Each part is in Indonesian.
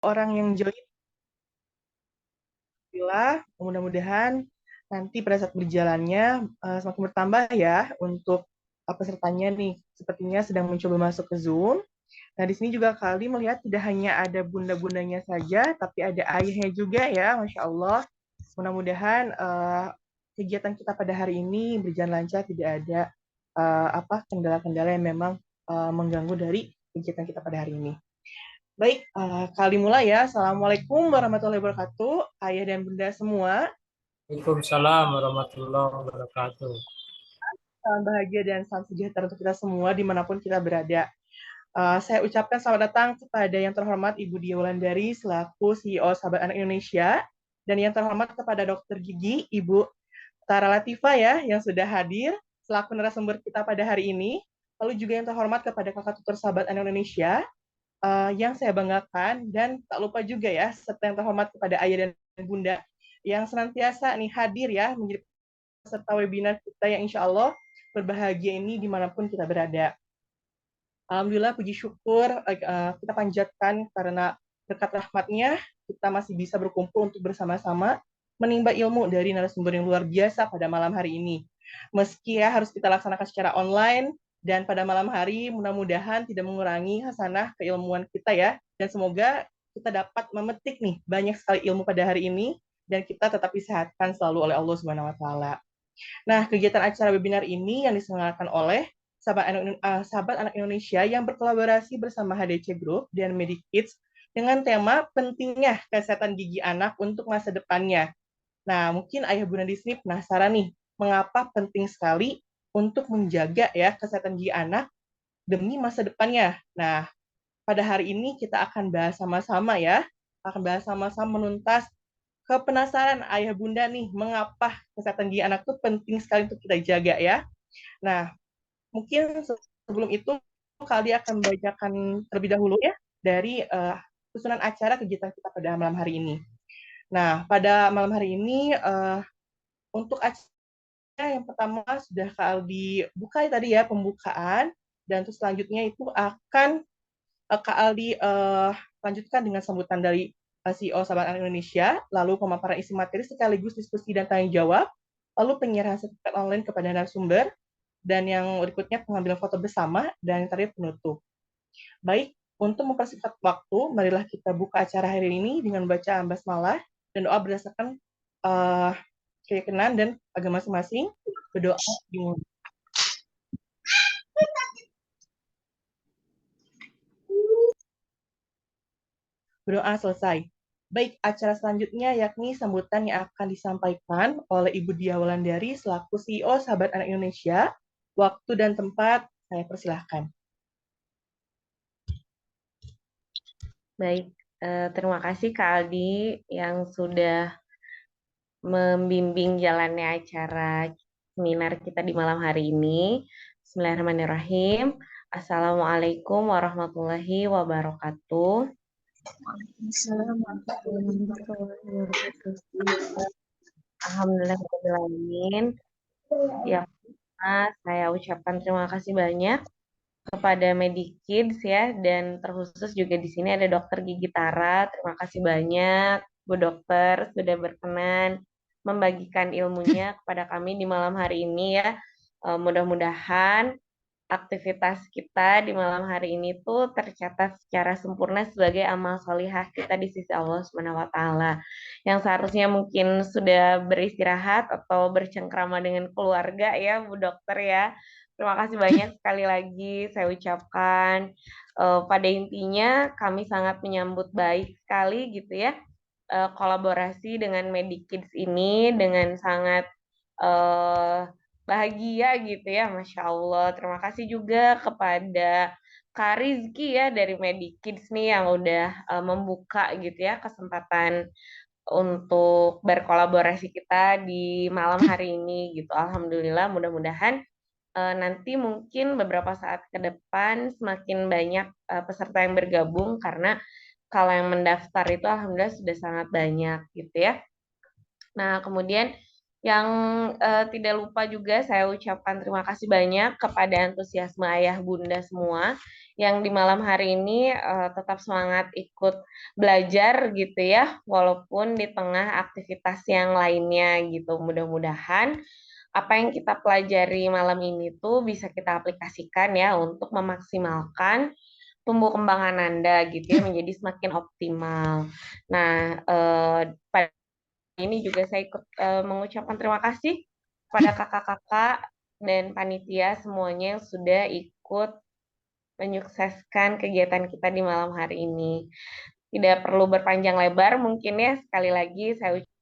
orang yang join. Alhamdulillah, mudah-mudahan nanti pada saat berjalannya semakin bertambah ya untuk pesertanya nih. Sepertinya sedang mencoba masuk ke Zoom. Nah, di sini juga kali melihat tidak hanya ada bunda-bundanya saja, tapi ada ayahnya juga ya, Masya Allah. Mudah-mudahan kegiatan kita pada hari ini berjalan lancar, tidak ada kendala-kendala yang memang mengganggu dari kegiatan kita pada hari ini. Baik, kali mulai ya. Assalamualaikum warahmatullahi wabarakatuh, ayah dan bunda semua. Waalaikumsalam warahmatullahi wabarakatuh. Salam bahagia dan salam sejahtera untuk kita semua dimanapun kita berada. Saya ucapkan selamat datang kepada yang terhormat Ibu Dia Wulandari selaku CEO Sahabat Anak Indonesia, dan yang terhormat kepada Dokter Gigi Ibu Tara Latifah ya yang sudah hadir selaku narasumber kita pada hari ini. Lalu juga yang terhormat kepada Kakak Tutor Sahabat Anak Indonesia yang saya banggakan, dan tak lupa juga ya serta yang terhormat kepada ayah dan bunda yang senantiasa nih hadir ya menjadi peserta webinar kita yang insya Allah berbahagia ini dimanapun kita berada. Alhamdulillah puji syukur kita panjatkan karena berkat rahmatnya kita masih bisa berkumpul untuk bersama-sama menimba ilmu dari narasumber yang luar biasa pada malam hari ini. Meski ya harus kita laksanakan secara online, dan pada malam hari mudah-mudahan tidak mengurangi hasanah keilmuan kita ya, dan semoga kita dapat memetik nih banyak sekali ilmu pada hari ini, dan kita tetap disehatkan selalu oleh Allah Subhanahu wa taala. Nah, kegiatan acara webinar ini yang diselenggarakan oleh Sahabat Anak Indonesia yang berkolaborasi bersama HDC Group dan Medikids dengan tema pentingnya kesehatan gigi anak untuk masa depannya. Nah, mungkin ayah bunda di sini penasaran nih, mengapa penting sekali untuk menjaga ya kesehatan gigi anak demi masa depannya. Nah, pada hari ini kita akan bahas sama-sama ya, akan bahas sama-sama menuntas kepenasaran ayah bunda nih, mengapa kesehatan gigi anak itu penting sekali untuk kita jaga ya. Nah, mungkin sebelum itu kali akan membacakan terlebih dahulu ya dari susunan acara kegiatan kita pada malam hari ini. Nah, pada malam hari ini untuk acara yang pertama sudah kali dibuka tadi ya pembukaan, dan terus selanjutnya itu akan Kak Aldi lanjutkan dengan sambutan dari CEO Sahabat Anak Indonesia, lalu pemaparan isi materi sekaligus diskusi dan tanya jawab, lalu penyerahan sertifikat online kepada narasumber, dan yang berikutnya pengambilan foto bersama, dan yang terakhir penutup. Baik, untuk mempersingkat waktu, marilah kita buka acara hari ini dengan membaca basmalah dan doa berdasarkan uh, keyakinan dan agama masing-masing. Berdoa dimulai. Berdoa selesai. Baik, acara selanjutnya yakni sambutan yang akan disampaikan oleh Ibu Dia Wulandari selaku CEO Sahabat Anak Indonesia. Waktu dan tempat saya persilahkan. Baik, terima kasih Kak Aldi yang sudah membimbing jalannya acara seminar kita di malam hari ini. Bismillahirrahmanirrahim. Assalamualaikum warahmatullahi wabarakatuh. Alhamdulillahirrahmanirrahim. Ya, saya ucapkan terima kasih banyak kepada Medikids ya, dan terkhusus juga di sini ada Dokter Gigi Tara. Terima kasih banyak Bu Dokter sudah berkenan membagikan ilmunya kepada kami di malam hari ini ya. Mudah-mudahan aktivitas kita di malam hari ini tuh tercatat secara sempurna sebagai amal solihah kita di sisi Allah Subhanahu wa taala. Yang seharusnya mungkin sudah beristirahat atau bercengkrama dengan keluarga ya Bu Dokter ya. Terima kasih banyak sekali lagi saya ucapkan. Pada intinya kami sangat menyambut baik sekali gitu ya kolaborasi dengan Medikids ini dengan sangat bahagia gitu ya, Masya Allah. Terima kasih juga kepada Kak Rizky ya dari Medikids nih yang udah membuka gitu ya kesempatan untuk berkolaborasi kita di malam hari ini gitu. Alhamdulillah, mudah-mudahan nanti mungkin beberapa saat ke depan semakin banyak peserta yang bergabung karena kalau yang mendaftar itu alhamdulillah sudah sangat banyak gitu ya. Nah, kemudian Yang tidak lupa juga saya ucapkan terima kasih banyak kepada antusiasme ayah bunda semua yang di malam hari ini tetap semangat ikut belajar gitu ya, walaupun di tengah aktivitas yang lainnya gitu. Mudah-mudahan apa yang kita pelajari malam ini tuh bisa kita aplikasikan ya untuk memaksimalkan tumbuh kembangan Anda gitu ya menjadi semakin optimal. Nah, pada ini juga saya ikut mengucapkan terima kasih pada kakak-kakak dan panitia semuanya yang sudah ikut menyukseskan kegiatan kita di malam hari ini. Tidak perlu berpanjang lebar, mungkin ya sekali lagi saya ucapkan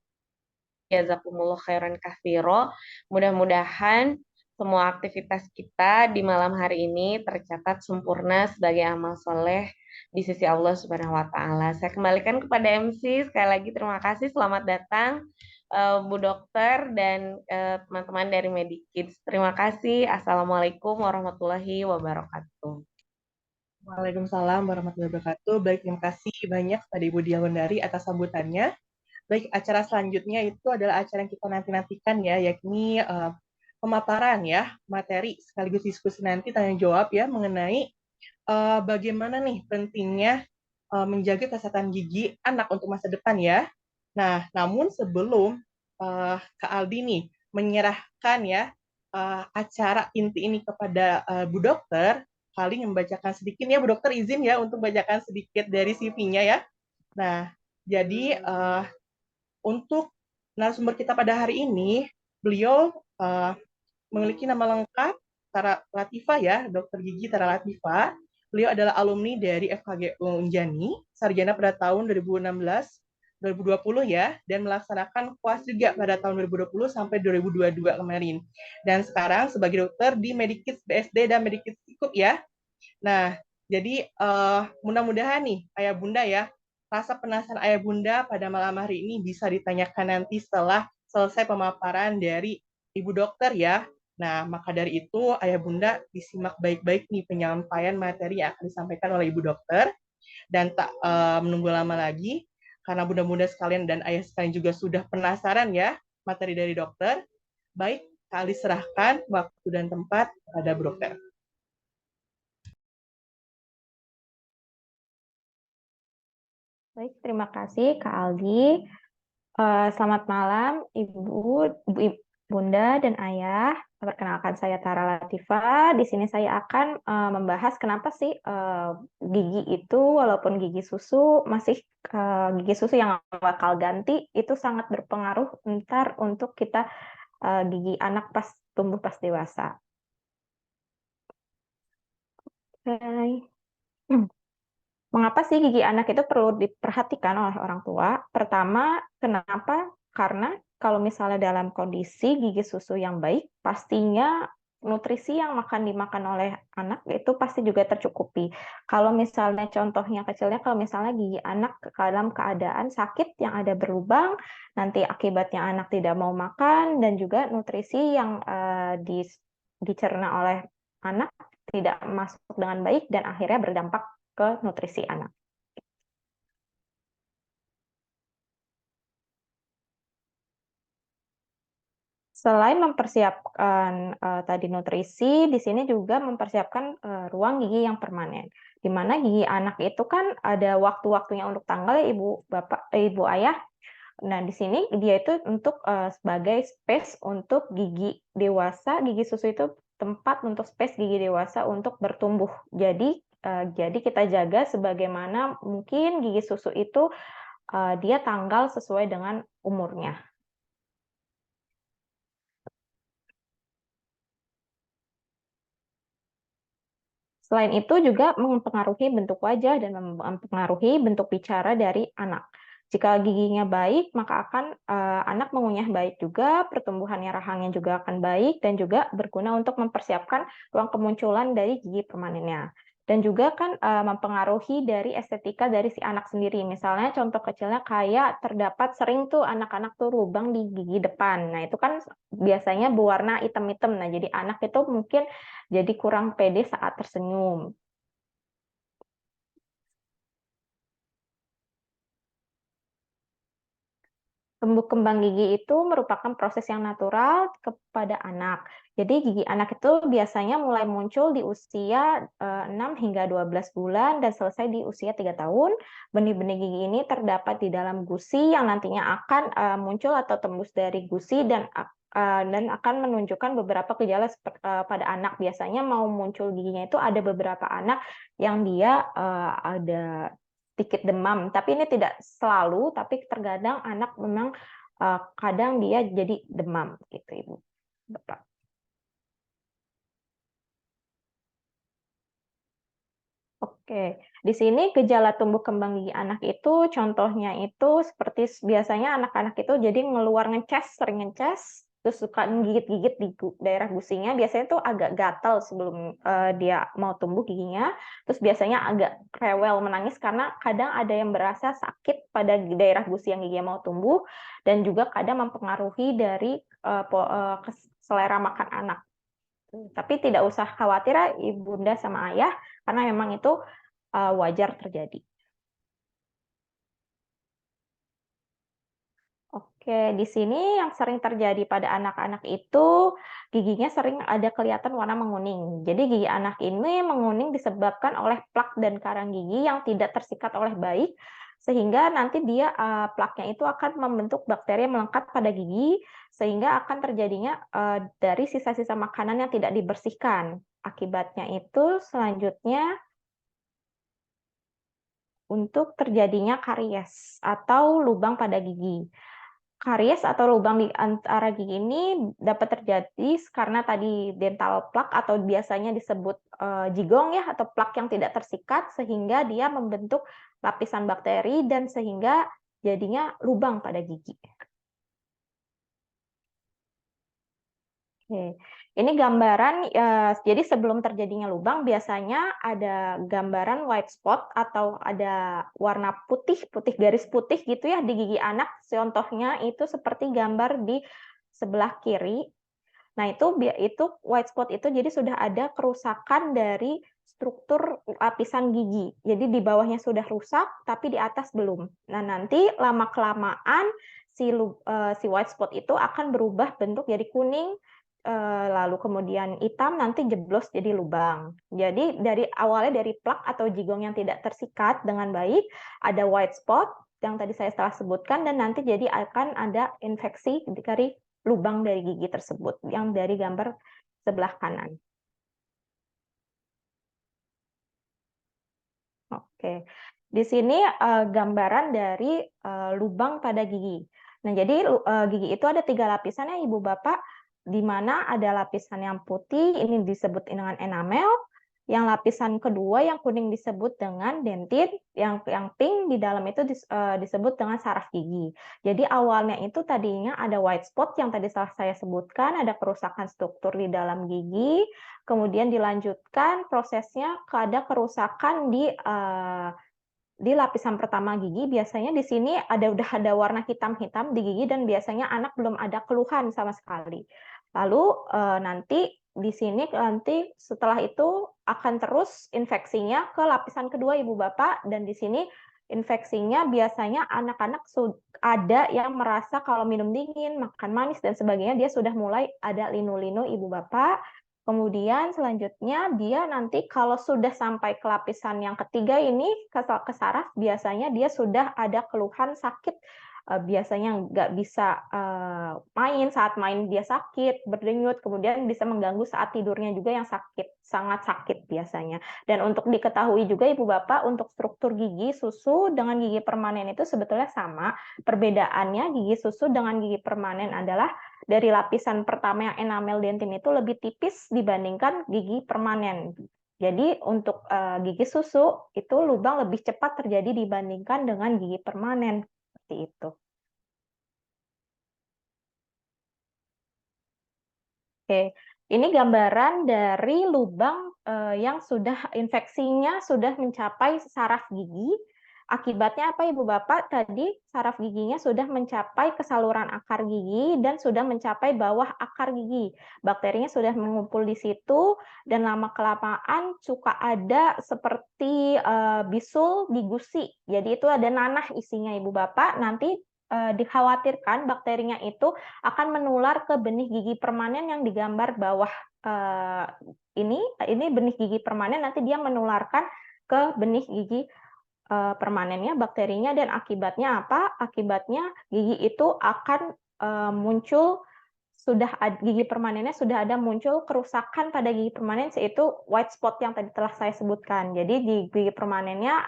jazakumullah khairan katsiro. Mudah-mudahan semua aktivitas kita di malam hari ini tercatat sempurna sebagai amal soleh di sisi Allah Subhanahu wa Ta'ala. Saya kembalikan kepada MC. Sekali lagi terima kasih. Selamat datang Bu Dokter dan teman-teman dari Medikids. Terima kasih. Assalamualaikum warahmatullahi wabarakatuh. Waalaikumsalam warahmatullahi wabarakatuh. Baik, terima kasih banyak pada Ibu Dia Wondari atas sambutannya. Baik, acara selanjutnya itu adalah acara yang kita nanti-nantikan ya, yakni pemaparan ya, materi sekaligus diskusi nanti tanya jawab ya mengenai bagaimana nih pentingnya menjaga kesehatan gigi anak untuk masa depan ya. Nah, namun sebelum Kak Aldi nih menyerahkan ya acara inti ini kepada Bu Dokter, kali membacakan sedikit ya Bu Dokter, izin ya untuk bacakan sedikit dari CV-nya ya. Nah, jadi untuk narasumber kita pada hari ini, beliau memiliki nama lengkap Tara Latifa ya, Dokter Gigi Tara Latifa. Beliau adalah alumni dari FKG Unjani, sarjana pada tahun 2016 2020 ya, dan melaksanakan kuas juga pada tahun 2020 sampai 2022 kemarin. Dan sekarang sebagai dokter di Medikids BSD dan Medikids Sikup ya. Nah, jadi mudah-mudahan nih Ayah Bunda ya, rasa penasaran Ayah Bunda pada malam hari ini bisa ditanyakan nanti setelah selesai pemaparan dari Ibu Dokter ya. Nah, maka dari itu Ayah Bunda disimak baik-baik nih penyampaian materi yang akan disampaikan oleh Ibu Dokter, dan tak menunggu lama lagi karena bunda-bunda sekalian dan ayah sekalian juga sudah penasaran ya materi dari dokter. Baik, kali serahkan waktu dan tempat pada Bu Dokter. Baik, terima kasih Kak Aldi. Selamat malam Ibu, Bunda dan Ayah. Perkenalkan saya Tara Latifa. Di sini saya akan membahas kenapa sih gigi itu walaupun gigi susu masih gigi susu yang bakal ganti itu sangat berpengaruh ntar untuk kita gigi anak pas tumbuh pas dewasa. Oke. Mengapa sih gigi anak itu perlu diperhatikan oleh orang tua? Pertama, kenapa? Karena kalau misalnya dalam kondisi gigi susu yang baik, pastinya nutrisi yang dimakan oleh anak itu pasti juga tercukupi. Kalau misalnya contohnya kecilnya, kalau misalnya gigi anak dalam keadaan sakit yang ada berlubang, nanti akibatnya anak tidak mau makan dan juga nutrisi yang dicerna oleh anak tidak masuk dengan baik dan akhirnya berdampak ke nutrisi anak. Selain mempersiapkan tadi nutrisi, di sini juga mempersiapkan ruang gigi yang permanen. Di mana gigi anak itu kan ada waktu-waktunya untuk tanggal ya Ibu Bapak, Ibu Ayah. Nah, di sini dia itu untuk sebagai space untuk gigi dewasa, gigi susu itu tempat untuk space gigi dewasa untuk bertumbuh. Jadi kita jaga sebagaimana mungkin gigi susu itu dia tanggal sesuai dengan umurnya. Selain itu juga mempengaruhi bentuk wajah dan mempengaruhi bentuk bicara dari anak. Jika giginya baik, maka akan anak mengunyah baik juga, pertumbuhannya rahangnya juga akan baik, dan juga berguna untuk mempersiapkan ruang kemunculan dari gigi permanennya. Dan juga kan mempengaruhi dari estetika dari si anak sendiri. Misalnya contoh kecilnya kayak terdapat sering tuh anak-anak tuh lubang di gigi depan. Nah itu kan biasanya berwarna hitam-hitam. Nah jadi anak itu mungkin jadi kurang pede saat tersenyum. tumbuh kembang gigi itu merupakan proses yang natural kepada anak. Jadi gigi anak itu biasanya mulai muncul di usia 6 hingga 12 bulan dan selesai di usia 3 tahun. Benih-benih gigi ini terdapat di dalam gusi yang nantinya akan muncul atau tembus dari gusi dan akan menunjukkan beberapa gejala pada anak. Biasanya mau muncul giginya itu ada beberapa anak yang dia ada sedikit demam, tapi ini tidak selalu, tapi terkadang anak memang kadang dia jadi demam gitu Ibu Bapak. Oke, di sini gejala tumbuh kembang gigi anak itu contohnya itu seperti biasanya anak-anak itu jadi ngeluar sering ngeces, terus suka gigit-gigit di daerah gusinya, biasanya tuh agak gatal sebelum dia mau tumbuh giginya, terus biasanya agak rewel menangis karena kadang ada yang berasa sakit pada daerah gusi yang giginya mau tumbuh, dan juga kadang mempengaruhi dari selera makan anak. Tapi tidak usah khawatir ya Ibunda sama Ayah, karena memang itu wajar terjadi. Oke, di sini yang sering terjadi pada anak-anak itu giginya sering ada kelihatan warna menguning. Jadi gigi anak ini menguning disebabkan oleh plak dan karang gigi yang tidak tersikat oleh baik, sehingga nanti dia plaknya itu akan membentuk bakteri yang melekat pada gigi, sehingga akan terjadinya dari sisa-sisa makanan yang tidak dibersihkan. Akibatnya itu selanjutnya untuk terjadinya karies atau lubang pada gigi. Karies atau lubang di antara gigi ini dapat terjadi karena tadi dental plaque atau biasanya disebut jigong ya, atau plak yang tidak tersikat sehingga dia membentuk lapisan bakteri dan sehingga jadinya lubang pada gigi. Oke. Ini gambaran, jadi sebelum terjadinya lubang biasanya ada gambaran white spot atau ada warna putih garis putih gitu ya di gigi anak. Contohnya itu seperti gambar di sebelah kiri. Nah itu white spot itu jadi sudah ada kerusakan dari struktur lapisan gigi. Jadi di bawahnya sudah rusak, tapi di atas belum. Nah nanti lama-kelamaan si white spot itu akan berubah bentuk jadi kuning, lalu kemudian hitam, nanti jeblos jadi lubang. Jadi dari awalnya dari plak atau jigong yang tidak tersikat dengan baik, ada white spot yang tadi saya telah sebutkan, dan nanti jadi akan ada infeksi dari lubang dari gigi tersebut yang dari gambar sebelah kanan. Oke, di sini gambaran dari lubang pada gigi. Nah, jadi gigi itu ada 3 lapisan ya Ibu Bapak, di mana ada lapisan yang putih, ini disebut dengan enamel, yang lapisan kedua yang kuning disebut dengan dentin, yang pink di dalam itu disebut dengan saraf gigi. Jadi awalnya itu tadinya ada white spot yang tadi saya sebutkan, ada kerusakan struktur di dalam gigi, kemudian dilanjutkan prosesnya ada kerusakan di lapisan pertama gigi. Biasanya di sini udah ada warna hitam-hitam di gigi dan biasanya anak belum ada keluhan sama sekali. Lalu nanti di sini nanti setelah itu akan terus infeksinya ke lapisan kedua Ibu Bapak, dan di sini infeksinya biasanya anak-anak ada yang merasa kalau minum dingin, makan manis dan sebagainya dia sudah mulai ada linu-linu Ibu Bapak. Kemudian selanjutnya dia nanti kalau sudah sampai ke lapisan yang ketiga ini ke saraf, biasanya dia sudah ada keluhan sakit, biasanya nggak bisa main, saat main dia sakit, berdenyut, kemudian bisa mengganggu saat tidurnya juga yang sakit, sangat sakit biasanya. Dan untuk diketahui juga Ibu Bapak, untuk struktur gigi susu dengan gigi permanen itu sebetulnya sama. Perbedaannya gigi susu dengan gigi permanen adalah dari lapisan pertama yang enamel dentin itu lebih tipis dibandingkan gigi permanen. Jadi untuk gigi susu itu lubang lebih cepat terjadi dibandingkan dengan gigi permanen. Seperti itu. Oke, ini gambaran dari lubang yang sudah infeksinya sudah mencapai saraf gigi. Akibatnya apa Ibu Bapak? Tadi saraf giginya sudah mencapai ke saluran akar gigi dan sudah mencapai bawah akar gigi. Bakterinya sudah mengumpul di situ dan lama-kelamaan suka ada seperti bisul di gusi. Jadi itu ada nanah isinya Ibu Bapak. Nanti dikhawatirkan bakterinya itu akan menular ke benih gigi permanen yang digambar bawah ini benih gigi permanen, nanti dia menularkan ke benih gigi permanennya bakterinya, dan akibatnya apa? Akibatnya gigi itu akan muncul gigi permanennya sudah ada muncul kerusakan pada gigi permanen, yaitu white spot yang tadi telah saya sebutkan. Jadi di gigi permanennya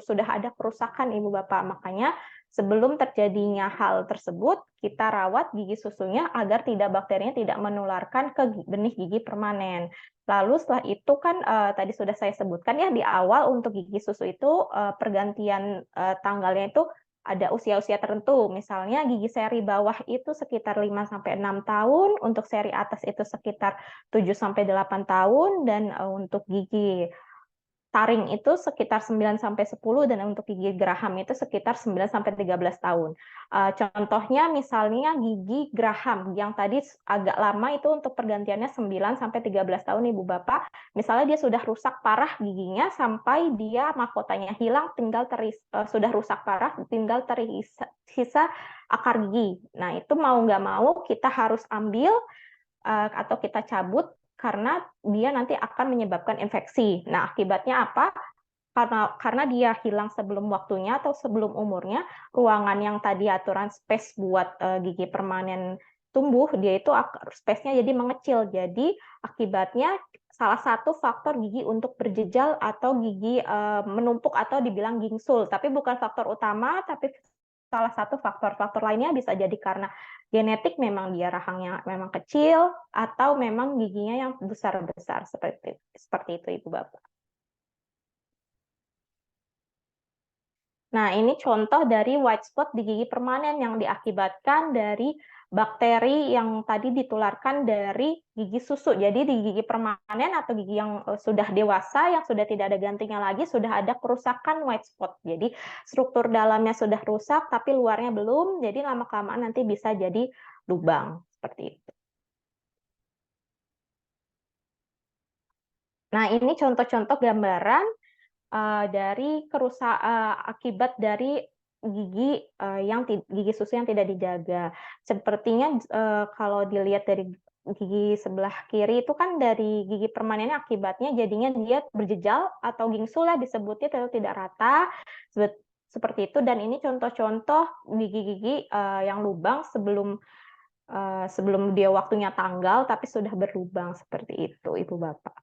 sudah ada kerusakan Ibu Bapak. Makanya sebelum terjadinya hal tersebut, kita rawat gigi susunya agar bakterinya tidak menularkan ke benih gigi permanen. Lalu setelah itu kan tadi sudah saya sebutkan ya di awal, untuk gigi susu itu pergantian tanggalnya itu ada usia-usia tertentu. Misalnya gigi seri bawah itu sekitar 5-6 tahun, untuk seri atas itu sekitar 7-8 tahun, dan untuk gigi taring itu sekitar 9-10, dan untuk gigi geraham itu sekitar 9-13 tahun. Contohnya misalnya gigi geraham yang tadi agak lama itu untuk pergantiannya 9-13 tahun Ibu Bapak. Misalnya dia sudah rusak parah giginya sampai dia mahkotanya hilang, sudah rusak parah, tinggal tersisa akar gigi. Nah, itu mau nggak mau kita harus ambil atau kita cabut, karena dia nanti akan menyebabkan infeksi. Nah, akibatnya apa? Karena dia hilang sebelum waktunya atau sebelum umurnya, ruangan yang tadi aturan space buat gigi permanen tumbuh, dia itu space-nya jadi mengecil. Jadi akibatnya salah satu faktor gigi untuk berjejal atau gigi menumpuk atau dibilang gingsul, tapi bukan faktor utama, tapi salah satu faktor lainnya bisa jadi karena genetik, memang dia rahangnya memang kecil, atau memang giginya yang besar-besar, seperti itu Ibu Bapak. Nah, ini contoh dari white spot di gigi permanen yang diakibatkan dari bakteri yang tadi ditularkan dari gigi susu. Jadi di gigi permanen atau gigi yang sudah dewasa, yang sudah tidak ada gantinya lagi, sudah ada kerusakan white spot. Jadi struktur dalamnya sudah rusak, tapi luarnya belum. Jadi lama-kelamaan nanti bisa jadi lubang, seperti itu. Nah, ini contoh-contoh gambaran dari akibat dari gigi susu yang tidak dijaga. Sepertinya kalau dilihat dari gigi sebelah kiri itu kan dari gigi permanennya, akibatnya jadinya dia berjejal atau gingsul lah disebutnya, atau tidak rata seperti itu. Dan ini contoh-contoh gigi-gigi yang lubang sebelum dia waktunya tanggal tapi sudah berlubang, seperti itu Ibu Bapak.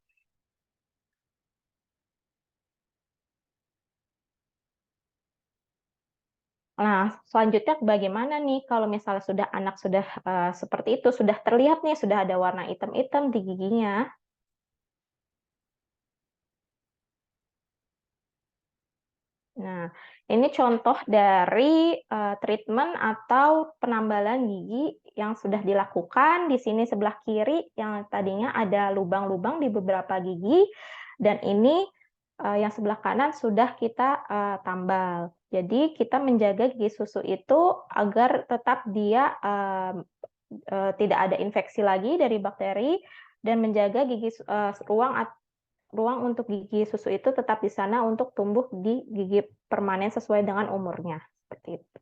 Nah, selanjutnya bagaimana nih kalau misalnya anak sudah seperti itu, sudah terlihat nih, sudah ada warna hitam-hitam di giginya. Nah, ini contoh dari treatment atau penambalan gigi yang sudah dilakukan. Di sini sebelah kiri yang tadinya ada lubang-lubang di beberapa gigi, dan ini yang sebelah kanan sudah kita tambal. Jadi kita menjaga gigi susu itu agar tetap dia tidak ada infeksi lagi dari bakteri, dan menjaga ruang untuk gigi susu itu tetap di sana untuk tumbuh di gigi permanen sesuai dengan umurnya. Seperti itu.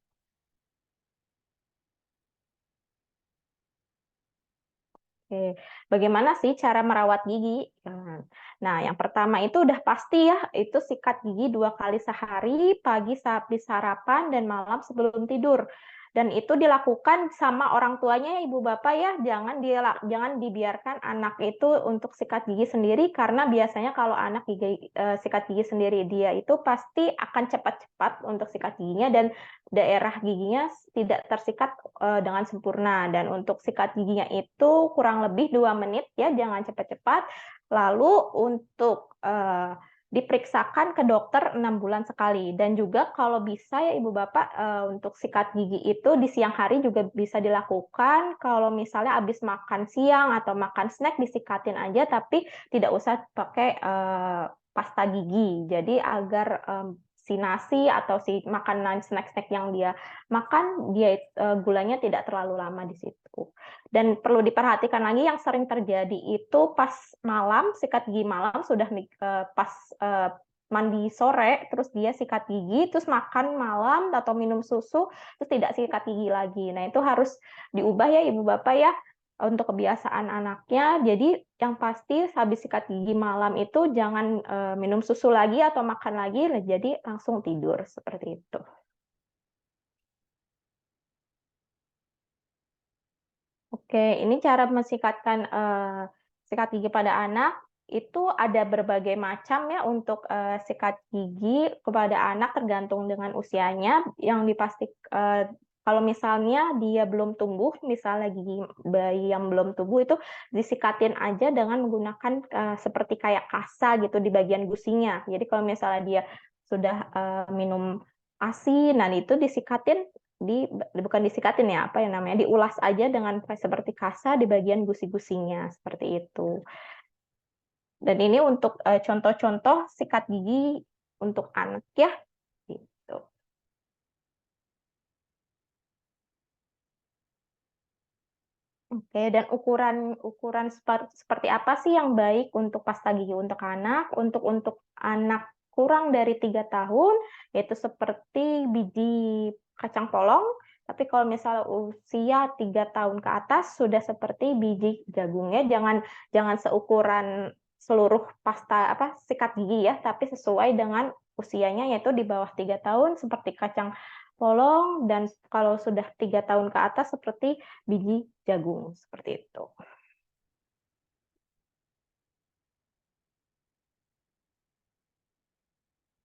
Oke, bagaimana sih cara merawat gigi? Nah, yang pertama itu udah pasti ya, itu sikat gigi 2 kali sehari, pagi saat habis sarapan dan malam sebelum tidur. Dan itu dilakukan sama orang tuanya ya Ibu Bapak ya, jangan dibiarkan anak itu untuk sikat gigi sendiri, karena biasanya kalau anak sikat gigi sendiri, dia itu pasti akan cepat-cepat untuk sikat giginya, dan daerah giginya tidak tersikat dengan sempurna. Dan untuk sikat giginya itu kurang lebih 2 menit ya, jangan cepat-cepat. Lalu untuk diperiksakan ke dokter 6 bulan sekali. Dan juga kalau bisa ya Ibu Bapak, untuk sikat gigi itu di siang hari juga bisa dilakukan. Kalau misalnya habis makan siang atau makan snack, disikatin aja, tapi tidak usah pakai pasta gigi. Jadi agar si nasi atau si makanan snack-snack yang dia makan, dia gulanya tidak terlalu lama di situ. Dan perlu diperhatikan lagi yang sering terjadi itu pas malam, sikat gigi malam sudah pas mandi sore, terus dia sikat gigi, terus makan malam atau minum susu, terus tidak sikat gigi lagi. Nah, itu harus diubah ya Ibu Bapak ya untuk kebiasaan anaknya. Jadi yang pasti habis sikat gigi malam itu jangan minum susu lagi atau makan lagi, jadi langsung tidur seperti itu. Oke, ini cara mensikatkan sikat gigi pada anak. Itu ada berbagai macam ya untuk sikat gigi kepada anak tergantung dengan usianya. Yang kalau misalnya dia belum tumbuh, misalnya gigi bayi yang belum tumbuh itu disikatin aja dengan menggunakan seperti kayak kasa gitu di bagian gusinya. Jadi kalau misalnya dia sudah minum ASI, nah itu disikatin bukan disikatin ya, apa yang namanya, diulas aja dengan seperti kasa di bagian gusi-gusinya, seperti itu. Dan ini untuk contoh-contoh sikat gigi untuk anak ya, gitu. Oke, dan ukuran seperti apa sih yang baik untuk pasta gigi untuk anak? Untuk anak kurang dari 3 tahun, yaitu seperti biji kacang polong, tapi kalau misalnya usia 3 tahun ke atas sudah seperti biji jagungnya, jangan seukuran seluruh pasta sikat gigi ya, tapi sesuai dengan usianya yaitu di bawah 3 tahun seperti kacang polong, dan kalau sudah 3 tahun ke atas seperti biji jagung, seperti itu.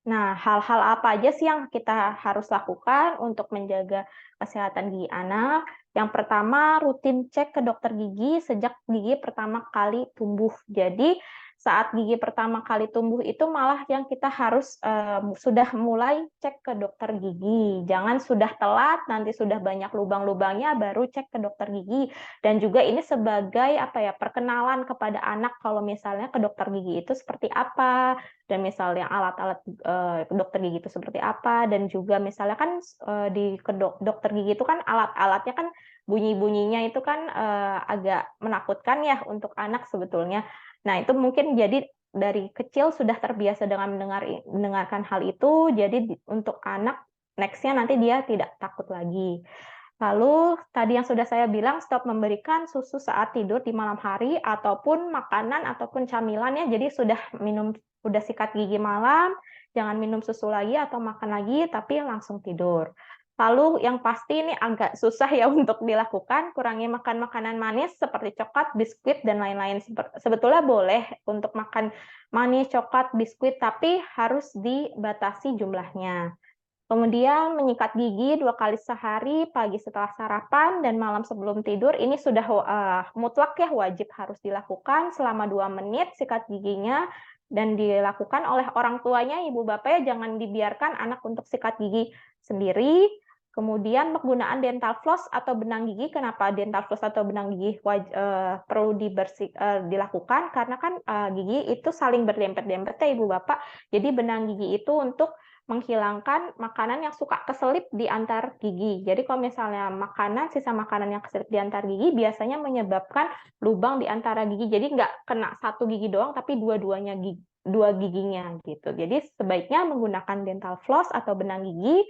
Nah, hal-hal apa aja sih yang kita harus lakukan untuk menjaga kesehatan gigi anak? Yang pertama, rutin cek ke dokter gigi sejak gigi pertama kali tumbuh. Jadi, saat gigi pertama kali tumbuh itu malah yang kita harus sudah mulai cek ke dokter gigi. Jangan sudah telat, nanti sudah banyak lubang-lubangnya baru cek ke dokter gigi. Dan juga ini sebagai perkenalan kepada anak kalau misalnya ke dokter gigi itu seperti apa, dan misalnya alat-alat dokter gigi itu seperti apa, dan juga misalnya kan di dokter gigi itu kan alat-alatnya kan bunyi-bunyinya itu kan agak menakutkan ya untuk anak sebetulnya. Nah, itu mungkin jadi dari kecil sudah terbiasa dengan mendengarkan hal itu, jadi untuk anak next-nya nanti dia tidak takut lagi. Lalu tadi yang sudah saya bilang, stop memberikan susu saat tidur di malam hari ataupun makanan ataupun camilan ya. Jadi sudah sikat gigi malam, jangan minum susu lagi atau makan lagi, tapi langsung tidur. Lalu yang pasti ini agak susah ya untuk dilakukan, kurangi makan makanan manis seperti coklat, biskuit, dan lain-lain. Sebetulnya boleh untuk makan manis, coklat, biskuit, tapi harus dibatasi jumlahnya. Kemudian menyikat gigi 2 kali sehari, pagi setelah sarapan dan malam sebelum tidur. Ini sudah mutlak ya, wajib harus dilakukan selama 2 menit sikat giginya, dan dilakukan oleh orang tuanya, ibu bapak ya, jangan dibiarkan anak untuk sikat gigi sendiri. Kemudian penggunaan dental floss atau benang gigi. Kenapa dental floss atau benang gigi perlu dilakukan? Karena kan gigi itu saling berdempet-dempet ya ibu bapak. Jadi benang gigi itu untuk menghilangkan makanan yang suka keselip di antar gigi. Jadi kalau misalnya sisa makanan yang keselip di antar gigi biasanya menyebabkan lubang di antara gigi. Jadi nggak kena satu gigi doang, tapi dua-duanya dua giginya gitu. Jadi sebaiknya menggunakan dental floss atau benang gigi.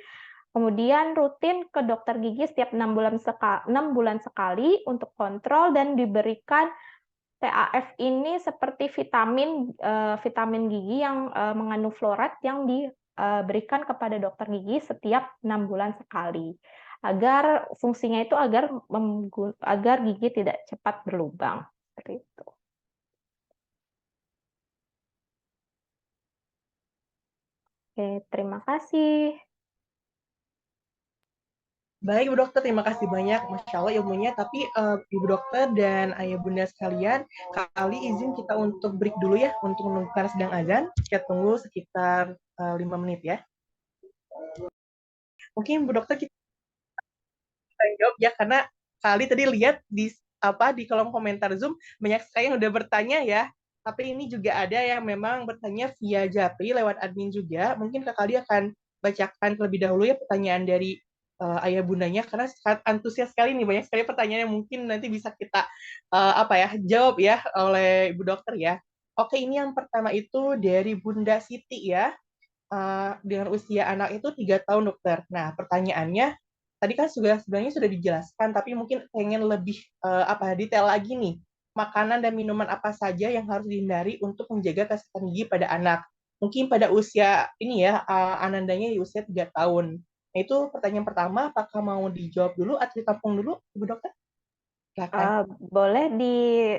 Kemudian rutin ke dokter gigi setiap 6 bulan sekali untuk kontrol, dan diberikan TAF ini seperti vitamin gigi yang mengandung fluoride yang diberikan kepada dokter gigi setiap 6 bulan sekali. Agar fungsinya itu agar gigi tidak cepat berlubang. Seperti itu. Oke, terima kasih. Baik, Ibu Dokter, terima kasih banyak. Masya Allah ilmunya. Tapi Ibu Dokter dan Ayah Bunda sekalian, kali izin kita untuk break dulu ya, untuk menunggu sedang azan. Kita tunggu sekitar 5 menit ya. Mungkin Ibu Dokter kita jawab ya, karena kali tadi lihat di kolom komentar Zoom, banyak sekali yang udah bertanya ya. Tapi ini juga ada yang memang bertanya via Japri lewat admin juga. Mungkin Kak Kali akan bacakan terlebih dahulu ya pertanyaan dari ayah bundanya, karena sangat antusias sekali nih, banyak sekali pertanyaan yang mungkin nanti bisa kita jawab ya oleh Ibu Dokter ya. Oke, ini yang pertama itu dari Bunda Siti ya. dengan usia anak itu 3 tahun, dokter. Nah, pertanyaannya, tadi kan sebenarnya sudah dijelaskan, tapi mungkin pengen lebih detail lagi nih. Makanan dan minuman apa saja yang harus dihindari untuk menjaga kesehatan gigi pada anak? Mungkin pada usia ini ya, Anandanya di usia 3 tahun. Nah, itu pertanyaan pertama, apakah mau dijawab dulu atau ditampung dulu, Ibu Dokter? Silakan. Boleh di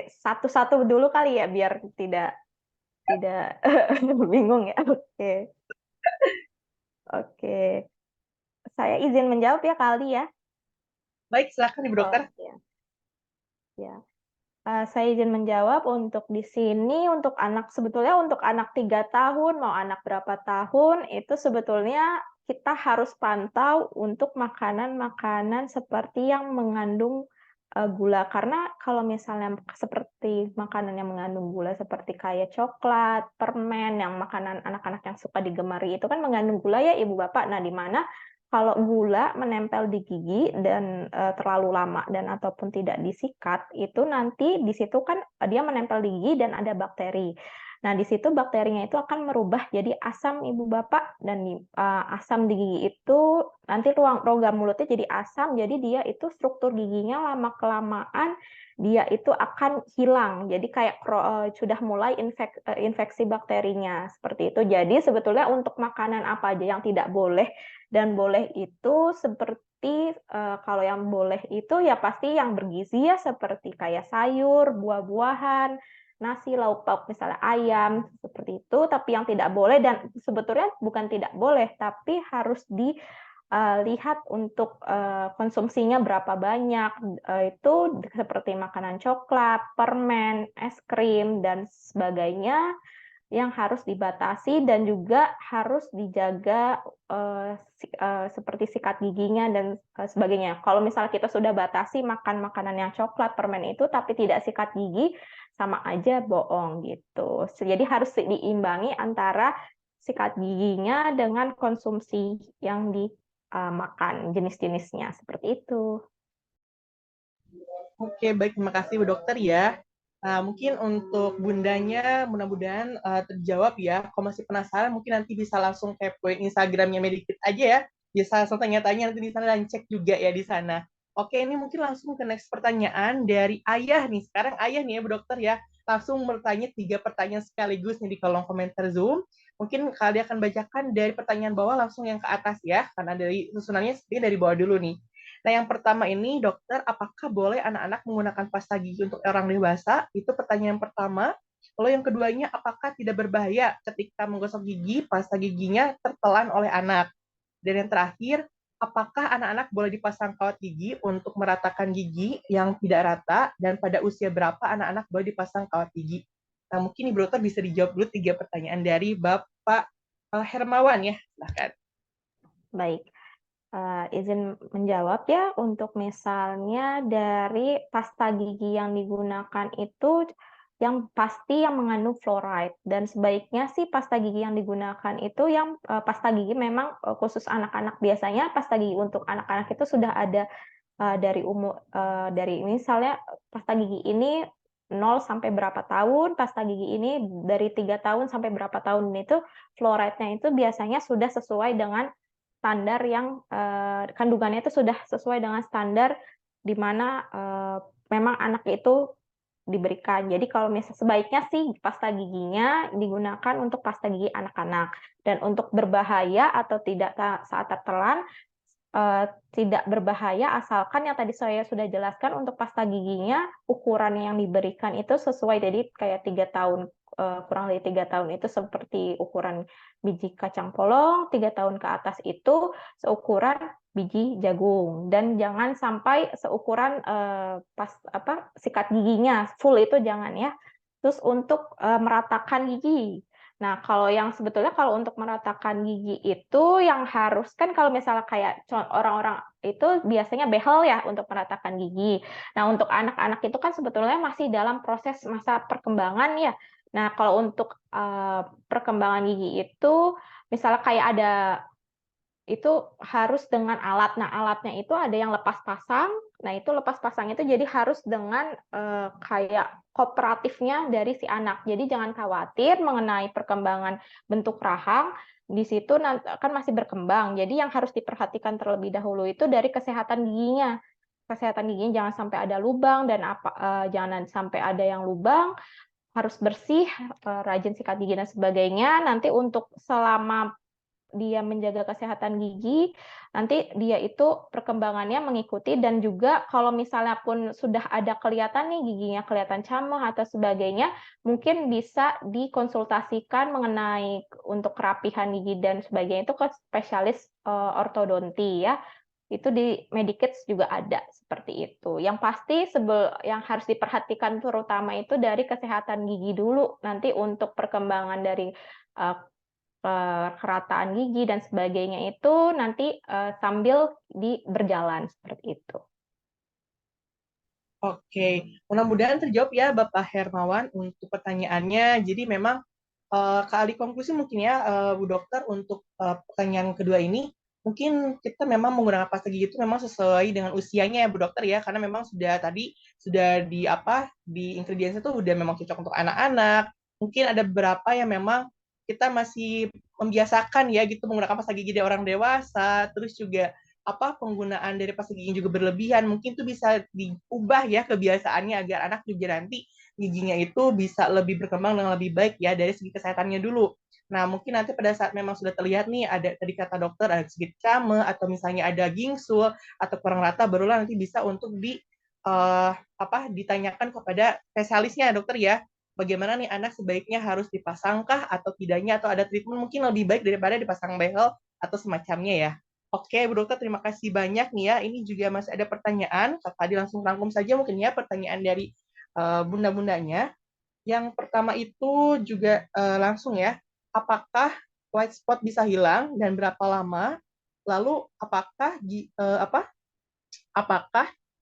satu-satu dulu kali ya, biar tidak bingung ya. Oke, oke. Saya izin menjawab ya kali ya. Baik, silakan Ibu Dokter. Ya. Ya. Saya izin menjawab untuk di sini untuk anak, sebetulnya untuk anak 3 tahun mau anak berapa tahun itu sebetulnya kita harus pantau untuk makanan-makanan seperti yang mengandung gula, karena kalau misalnya seperti makanan yang mengandung gula seperti kayak coklat, permen, yang makanan anak-anak yang suka digemari itu kan mengandung gula ya Ibu Bapak. Nah, di mana kalau gula menempel di gigi dan terlalu lama dan ataupun tidak disikat, itu nanti di situ kan dia menempel di gigi dan ada bakteri. Nah, di situ bakterinya itu akan merubah jadi asam Ibu Bapak, dan asam di gigi itu nanti rongga mulutnya jadi asam, jadi dia itu struktur giginya lama kelamaan dia itu akan hilang. Jadi kayak sudah mulai infeksi bakterinya seperti itu. Jadi sebetulnya untuk makanan apa aja yang tidak boleh dan boleh itu seperti kalau yang boleh itu ya pasti yang bergizi ya, seperti kayak sayur, buah-buahan, nasi, lauk pauk, misalnya ayam, seperti itu. Tapi yang tidak boleh, dan sebetulnya bukan tidak boleh, tapi harus dilihat untuk konsumsinya berapa banyak. Itu seperti makanan coklat, permen, es krim, dan sebagainya yang harus dibatasi, dan juga harus dijaga seperti sikat giginya dan sebagainya. Kalau misalnya kita sudah batasi makan makanan yang coklat, permen itu, tapi tidak sikat gigi, sama aja bohong gitu. Jadi harus diimbangi antara sikat giginya dengan konsumsi yang dimakan, jenis-jenisnya seperti itu. Oke, baik. Terima kasih, Bu Dokter ya. Nah, mungkin untuk bundanya mudah-mudahan terjawab ya. Kalau masih penasaran, mungkin nanti bisa langsung kepoin Instagramnya Medikit aja ya. Bisa langsung tanya-tanya nanti di sana dan cek juga ya di sana. Oke, ini mungkin langsung ke next pertanyaan dari Ayah nih. Sekarang Ayah nih ya, Bu Dokter ya. Langsung bertanya 3 pertanyaan sekaligus nih di kolom komentar Zoom. Mungkin kalian akan bacakan dari pertanyaan bawah langsung yang ke atas ya. Karena dari susunannya seperti dari bawah dulu nih. Nah, yang pertama ini, dokter, apakah boleh anak-anak menggunakan pasta gigi untuk orang dewasa? Itu pertanyaan pertama. Lalu yang keduanya, apakah tidak berbahaya ketika menggosok gigi, pasta giginya tertelan oleh anak? Dan yang terakhir, apakah anak-anak boleh dipasang kawat gigi untuk meratakan gigi yang tidak rata? Dan pada usia berapa anak-anak boleh dipasang kawat gigi? Nah, mungkin Ibu Dokter bisa dijawab dulu 3 pertanyaan dari Bapak Hermawan ya. Silahkan. Baik. Izin menjawab ya, untuk misalnya dari pasta gigi yang digunakan itu yang pasti yang mengandung fluoride, dan sebaiknya sih pasta gigi yang digunakan itu yang pasta gigi memang khusus anak-anak. Biasanya pasta gigi untuk anak-anak itu sudah ada dari umur dari misalnya pasta gigi ini 0 sampai berapa tahun, pasta gigi ini dari 3 tahun sampai berapa tahun, itu fluoride-nya itu biasanya sudah sesuai dengan standar yang kandungannya itu sudah sesuai dengan standar di mana memang anak itu diberikan. Jadi kalau misalnya sebaiknya sih pasta giginya digunakan untuk pasta gigi anak-anak, dan untuk berbahaya atau tidak saat tertelan, tidak berbahaya asalkan yang tadi saya sudah jelaskan untuk pasta giginya ukuran yang diberikan itu sesuai, jadi kayak 3 tahun, kurang dari 3 tahun itu seperti ukuran biji kacang polong, 3 tahun ke atas itu seukuran biji jagung, dan jangan sampai seukuran sikat giginya full, itu jangan ya. Terus untuk meratakan gigi. Nah, kalau yang sebetulnya kalau untuk meratakan gigi itu yang harus, kan kalau misalnya kayak orang-orang itu biasanya behel ya untuk meratakan gigi. Nah, untuk anak-anak itu kan sebetulnya masih dalam proses masa perkembangan ya. Nah, kalau untuk perkembangan gigi itu misalnya kayak ada itu harus dengan alat. Nah, alatnya itu ada yang lepas pasang. Nah, itu lepas pasang itu jadi harus dengan kayak kooperatifnya dari si anak. Jadi jangan khawatir mengenai perkembangan bentuk rahang. di situ nanti kan masih berkembang. Jadi yang harus diperhatikan terlebih dahulu itu dari kesehatan giginya. Kesehatan giginya jangan sampai ada lubang dan jangan sampai ada yang lubang, harus bersih, rajin sikat gigi dan sebagainya. Nanti untuk selama dia menjaga kesehatan gigi, nanti dia itu perkembangannya mengikuti, dan juga kalau misalnya pun sudah ada kelihatan nih giginya kelihatan camah atau sebagainya, mungkin bisa dikonsultasikan mengenai untuk kerapihan gigi dan sebagainya itu ke spesialis ortodonti ya. Itu di Medikids juga ada seperti itu. Yang pasti yang harus diperhatikan terutama itu dari kesehatan gigi dulu. Nanti untuk perkembangan dari kerataan gigi dan sebagainya itu nanti sambil berjalan seperti itu. Oke, mudah-mudahan terjawab ya Bapak Hermawan untuk pertanyaannya. Jadi memang kali konklusi mungkin ya Bu Dokter untuk pertanyaan kedua ini, mungkin kita memang menggunakan pasta gigi itu memang sesuai dengan usianya ya Bu Dokter ya, karena memang sudah di ingredients itu udah memang cocok untuk anak-anak. Mungkin ada beberapa yang memang kita masih membiasakan ya gitu menggunakan pasta gigi dari orang dewasa, terus juga penggunaan dari pasta gigi juga berlebihan, mungkin itu bisa diubah ya kebiasaannya agar anak juga nanti giginya itu bisa lebih berkembang dengan lebih baik ya dari segi kesehatannya dulu. Nah, mungkin nanti pada saat memang sudah terlihat nih ada tadi kata dokter ada sedikit camah atau misalnya ada gingsul atau kurang rata, barulah nanti bisa untuk ditanyakan kepada spesialisnya dokter ya. Bagaimana nih anak sebaiknya harus dipasangkah atau tidaknya, atau ada treatment mungkin lebih baik daripada dipasang behel atau semacamnya ya. Oke, Bu Dokter, terima kasih banyak nih ya. Ini juga masih ada pertanyaan. Kak Fadil langsung rangkum saja mungkin ya pertanyaan dari bunda-bundanya. Yang pertama itu juga langsung ya, apakah white spot bisa hilang dan berapa lama? Lalu apakah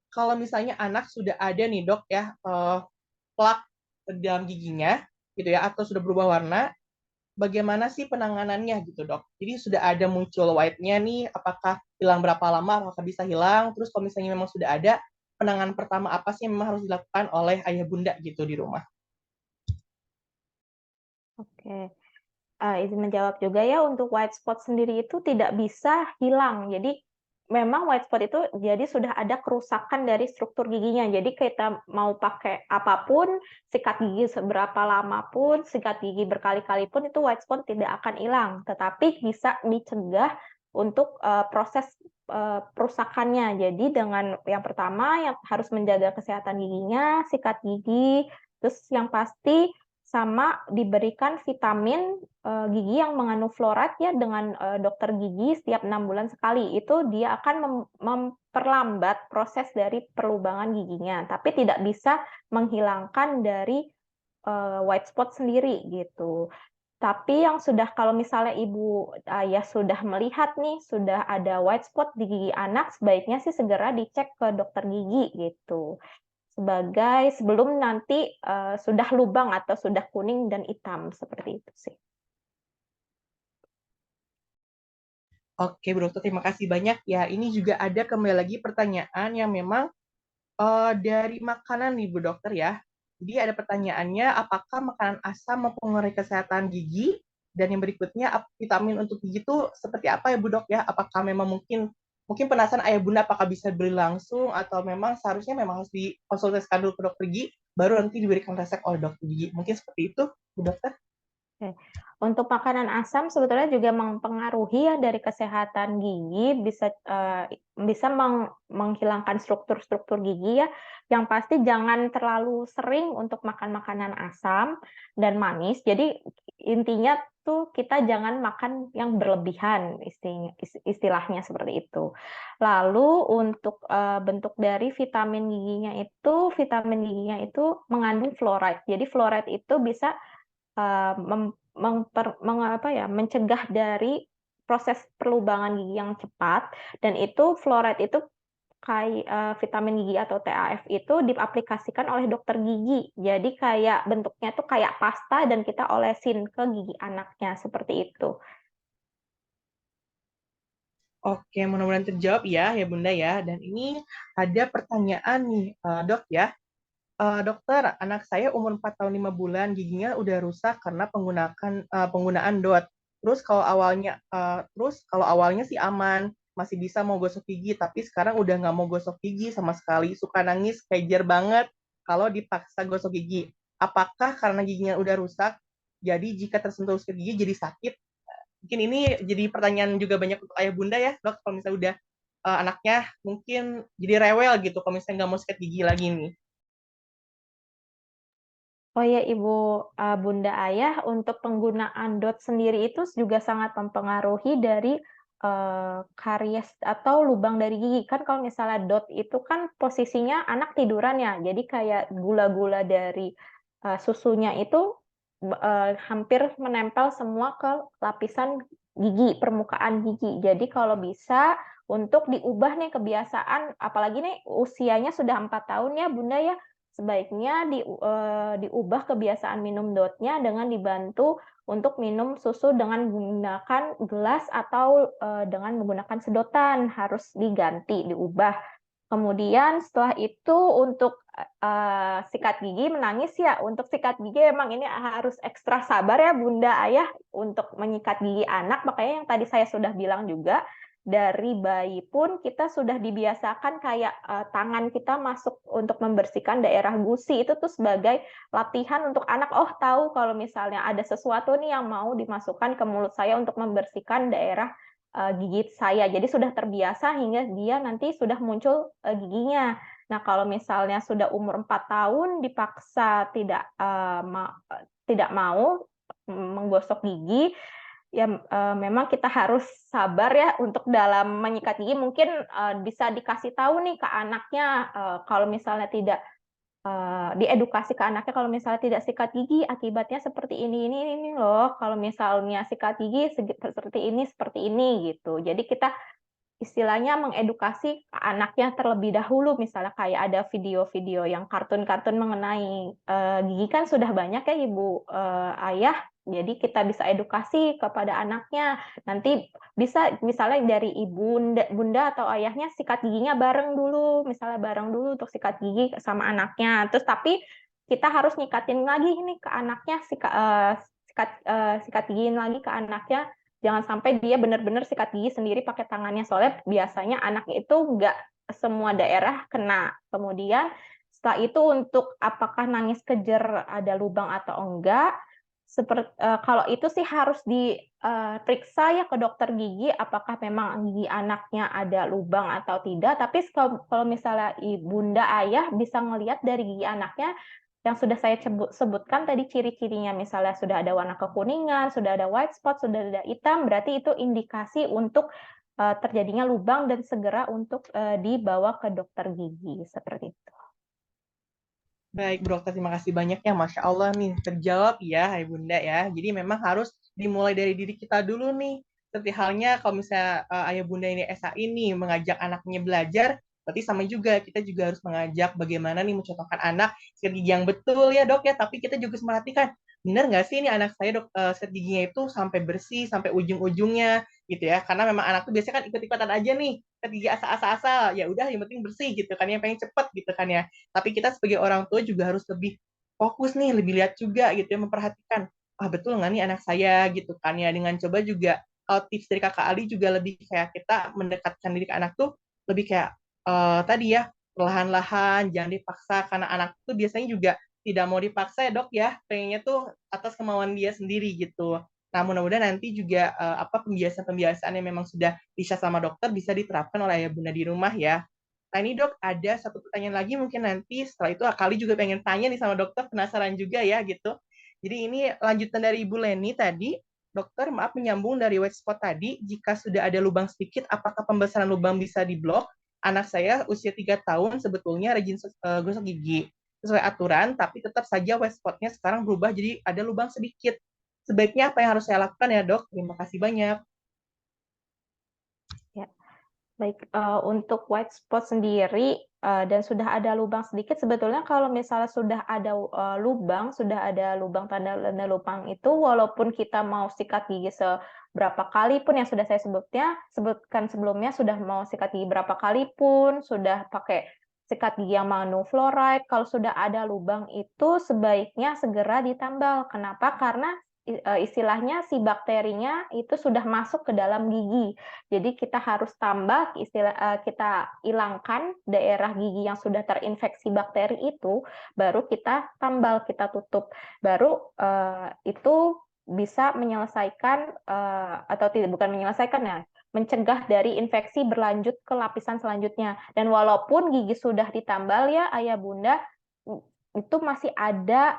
kalau misalnya anak sudah ada nih dok ya plak dalam giginya gitu ya atau sudah berubah warna, bagaimana sih penanganannya gitu dok? Jadi sudah ada muncul white-nya nih, apakah hilang berapa lama, apakah bisa hilang? Terus kalau misalnya memang sudah ada, penanganan pertama apa sih yang memang harus dilakukan oleh ayah bunda gitu di rumah? Oke. Izin menjawab juga ya, untuk white spot sendiri itu tidak bisa hilang. Jadi memang white spot itu jadi sudah ada kerusakan dari struktur giginya. Jadi kita mau pakai apapun, sikat gigi seberapa lama pun, sikat gigi berkali-kali pun, itu white spot tidak akan hilang. Tetapi bisa dicegah untuk proses perusakannya. Jadi dengan yang pertama yang harus menjaga kesehatan giginya, sikat gigi, terus yang pasti sama diberikan vitamin gigi yang mengandung fluoride ya dengan dokter gigi setiap 6 bulan sekali. Itu dia akan memperlambat proses dari perlubangan giginya, tapi tidak bisa menghilangkan dari white spot sendiri gitu. Tapi yang sudah, kalau misalnya ibu ayah sudah melihat nih sudah ada white spot di gigi anak, sebaiknya sih segera dicek ke dokter gigi gitu, sebagai sebelum nanti sudah lubang atau sudah kuning dan hitam seperti itu sih. Oke, Bu Dokter, terima kasih banyak ya. Ini juga ada kembali lagi pertanyaan yang memang dari makanan nih Bu Dokter ya. Jadi ada pertanyaannya, apakah makanan asam mempengaruhi kesehatan gigi? Dan yang berikutnya, vitamin untuk gigi itu seperti apa ya Bu Dok ya? Apakah memang mungkin penasaran ayah bunda apakah bisa beli langsung atau memang seharusnya memang harus dikonsultasikan dulu ke dokter gigi baru nanti diberikan resep oleh dokter gigi. Mungkin seperti itu Bu Dokter. Oke. Untuk makanan asam sebetulnya juga mempengaruhi ya dari kesehatan gigi, bisa menghilangkan struktur-struktur gigi ya. Yang pasti jangan terlalu sering untuk makan makanan asam dan manis. Jadi intinya tuh kita jangan makan yang berlebihan, istilahnya seperti itu. Lalu untuk bentuk dari vitamin giginya itu mengandung fluoride. Jadi fluoride itu bisa mencegah dari proses pelubangan gigi yang cepat, dan itu fluoride itu kayak vitamin gigi atau TAF itu diaplikasikan oleh dokter gigi. Jadi kayak bentuknya tuh kayak pasta dan kita olesin ke gigi anaknya seperti itu. Oke, mudah-mudahan terjawab ya Bunda ya. Dan ini ada pertanyaan nih, Dok ya. Dokter, anak saya umur 4 tahun 5 bulan, giginya udah rusak karena penggunaan DOT. Terus kalau awalnya sih aman, masih bisa mau gosok gigi, tapi sekarang udah nggak mau gosok gigi sama sekali, suka nangis, kejer banget kalau dipaksa gosok gigi. Apakah karena giginya udah rusak, jadi jika tersentuh sikat gigi jadi sakit? Mungkin ini jadi pertanyaan juga banyak untuk ayah bunda ya, dok, kalau misalnya udah anaknya mungkin jadi rewel gitu, kalau misalnya nggak mau sikat gigi lagi nih. Oh ya, Ibu Bunda Ayah, untuk penggunaan DOT sendiri itu juga sangat mempengaruhi dari karies atau lubang dari gigi. Kan kalau misalnya DOT itu kan posisinya anak tiduran ya, jadi kayak gula-gula dari susunya itu hampir menempel semua ke lapisan gigi, permukaan gigi. Jadi kalau bisa untuk diubah nih kebiasaan, apalagi nih usianya sudah 4 tahun ya Bunda ya, sebaiknya diubah kebiasaan minum DOT-nya dengan dibantu untuk minum susu dengan menggunakan gelas atau dengan menggunakan sedotan, harus diganti, diubah. Kemudian setelah itu untuk sikat gigi menangis ya. Untuk sikat gigi emang ini harus ekstra sabar ya Bunda Ayah untuk menyikat gigi anak. Makanya yang tadi saya sudah bilang juga, dari bayi pun kita sudah dibiasakan kayak tangan kita masuk untuk membersihkan daerah gusi itu tuh sebagai latihan untuk anak. Oh, tahu kalau misalnya ada sesuatu nih yang mau dimasukkan ke mulut saya untuk membersihkan daerah gigit saya. Jadi sudah terbiasa hingga dia nanti sudah muncul giginya. Nah, kalau misalnya sudah umur 4 tahun dipaksa tidak mau menggosok gigi, ya memang kita harus sabar ya untuk dalam menyikat gigi. Mungkin bisa dikasih tahu nih ke anaknya kalau misalnya tidak diedukasi ke anaknya kalau misalnya tidak sikat gigi akibatnya seperti ini loh. Kalau misalnya sikat gigi seperti ini gitu. Jadi kita istilahnya mengedukasi anaknya terlebih dahulu, misalnya kayak ada video-video yang kartun-kartun mengenai gigi kan sudah banyak ya Ibu Ayah, jadi kita bisa edukasi kepada anaknya, nanti bisa misalnya dari bunda atau ayahnya sikat giginya bareng dulu, misalnya bareng dulu untuk sikat gigi sama anaknya, terus tapi kita harus nyikatin lagi ini ke anaknya, sikat gigiin lagi ke anaknya. Jangan sampai dia benar-benar sikat gigi sendiri pakai tangannya, soalnya biasanya anak itu nggak semua daerah kena. Kemudian setelah itu untuk apakah nangis kejer ada lubang atau enggak, kalau itu sih harus diperiksa ya ke dokter gigi apakah memang gigi anaknya ada lubang atau tidak. Tapi kalau misalnya bunda ayah bisa ngelihat dari gigi anaknya yang sudah saya sebutkan tadi ciri-cirinya, misalnya sudah ada warna kekuningan, sudah ada white spot, sudah ada hitam, berarti itu indikasi untuk terjadinya lubang dan segera untuk dibawa ke dokter gigi, seperti itu. Baik, Bu Dokter, terima kasih banyak ya. Masya Allah nih, terjawab ya, Hai Bunda ya. Jadi memang harus dimulai dari diri kita dulu nih. Seperti halnya kalau misalnya Ayah Bunda ini SAI nih, mengajak anaknya belajar, berarti sama juga, kita juga harus mengajak bagaimana nih mencontohkan anak sikat gigi yang betul ya dok ya. Tapi kita juga harus merhatikan, benar nggak sih ini anak saya dok, sikat giginya itu sampai bersih, sampai ujung-ujungnya gitu ya. Karena memang anak tuh biasanya kan ikut-ikutan aja nih, sikat gigi asal-asal, ya udah yang penting bersih gitu kan, yang pengen cepet gitu kan ya. Tapi kita sebagai orang tua juga harus lebih fokus nih, lebih lihat juga gitu ya, memperhatikan, ah betul nggak nih anak saya gitu kan ya, dengan coba juga tips dari kakak Ali juga lebih kayak kita mendekatkan diri ke anak tuh lebih kayak tadi ya, perlahan-lahan, jangan dipaksa, karena anak tuh biasanya juga tidak mau dipaksa ya dok ya, pengennya tuh atas kemauan dia sendiri gitu. Nah, mudah-mudahan nanti juga apa pembiasaan-pembiasaan yang memang sudah bisa sama dokter bisa diterapkan oleh ayah bunda di rumah ya. Nah ini dok, ada satu pertanyaan lagi mungkin nanti setelah itu Kali juga pengen tanya nih sama dokter, penasaran juga ya gitu. Jadi ini lanjutan dari Ibu Leni tadi, dokter maaf menyambung dari white spot tadi, jika sudah ada lubang sedikit, apakah pembesaran lubang bisa diblok? Anak saya usia 3 tahun sebetulnya rajin gosok gigi sesuai aturan, tapi tetap saja white spotnya sekarang berubah jadi ada lubang sedikit. Sebaiknya apa yang harus saya lakukan ya dok? Terima kasih banyak. Baik, untuk white spot sendiri dan sudah ada lubang sedikit, sebetulnya kalau misalnya sudah ada lubang tanda-tanda lubang itu, walaupun kita mau sikat gigi seberapa kali pun yang sudah saya sebutkan sebelumnya, sudah mau sikat gigi berapa kali pun, sudah pakai sikat gigi yang manu fluoride, kalau sudah ada lubang itu sebaiknya segera ditambal. Kenapa? Karena istilahnya si bakterinya itu sudah masuk ke dalam gigi. Jadi kita harus tambah kita hilangkan daerah gigi yang sudah terinfeksi bakteri itu, baru kita tambal, kita tutup. Baru itu bisa menyelesaikan atau tidak, bukan menyelesaikan ya, mencegah dari infeksi berlanjut ke lapisan selanjutnya. Dan walaupun gigi sudah ditambal ya ayah bunda, itu masih ada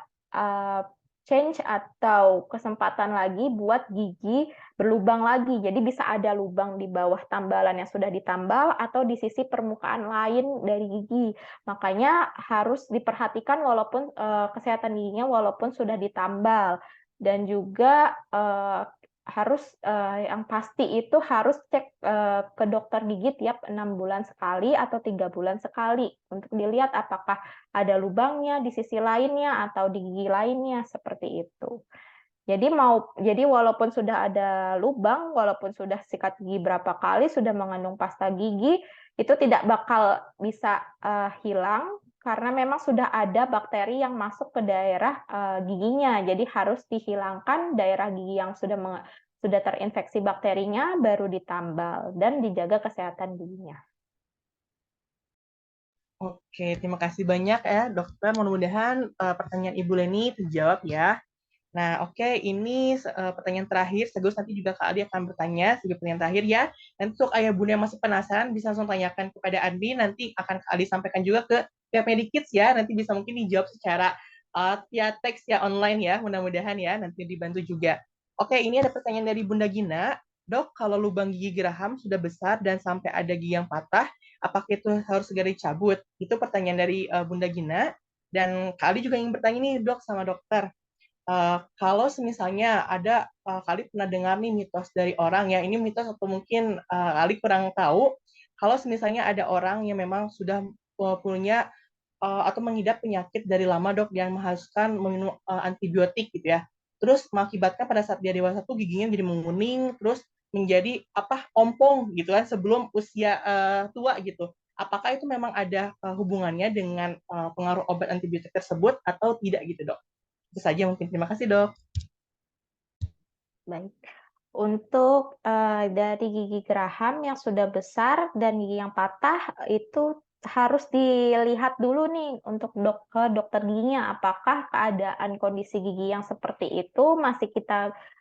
change atau kesempatan lagi buat gigi berlubang lagi. Jadi bisa ada lubang di bawah tambalan yang sudah ditambal atau di sisi permukaan lain dari gigi. Makanya harus diperhatikan walaupun kesehatan giginya walaupun sudah ditambal. Dan juga harus yang pasti itu harus cek ke dokter gigi tiap 6 bulan sekali atau 3 bulan sekali untuk dilihat apakah ada lubangnya di sisi lainnya atau di gigi lainnya, seperti itu. Jadi walaupun sudah ada lubang, walaupun sudah sikat gigi berapa kali, sudah mengandung pasta gigi, itu tidak bakal bisa hilang karena memang sudah ada bakteri yang masuk ke daerah giginya. Jadi harus dihilangkan daerah gigi yang sudah terinfeksi bakterinya, baru ditambal dan dijaga kesehatan giginya. Oke, terima kasih banyak ya dokter. Mudah-mudahan pertanyaan Ibu Leni terjawab ya. Nah, oke, ini pertanyaan terakhir. Sekaligus nanti juga Kak Adi akan bertanya sebagai pertanyaan terakhir ya. Nanti untuk ayah bunda yang masih penasaran, bisa langsung tanyakan kepada Andi. Nanti akan Kak Adi sampaikan juga ke pihak Medikids ya. Nanti bisa mungkin dijawab secara via teks ya, online ya. Mudah-mudahan ya, nanti dibantu juga. Oke, ini ada pertanyaan dari Bunda Gina. Dok, kalau lubang gigi geraham sudah besar dan sampai ada gigi yang patah, apakah itu harus segera dicabut? Itu pertanyaan dari Bunda Gina. Dan Kak Adi juga ingin bertanya nih, dok, sama dokter. Kalau misalnya ada kali pernah dengar nih mitos dari orang ya, ini mitos atau mungkin kali kurang tahu, kalau misalnya ada orang yang memang sudah punya atau mengidap penyakit dari lama dok yang mengharuskan meminum antibiotik gitu ya, terus mengakibatkan pada saat dia dewasa tuh giginya jadi menguning, terus menjadi ompong gitu kan sebelum usia tua gitu. Apakah itu memang ada hubungannya dengan pengaruh obat antibiotik tersebut atau tidak gitu dok? Itu saja mungkin. Terima kasih, Dok. Baik. Untuk dari gigi geraham yang sudah besar dan gigi yang patah, itu harus dilihat dulu nih untuk ke dokter giginya, apakah keadaan kondisi gigi yang seperti itu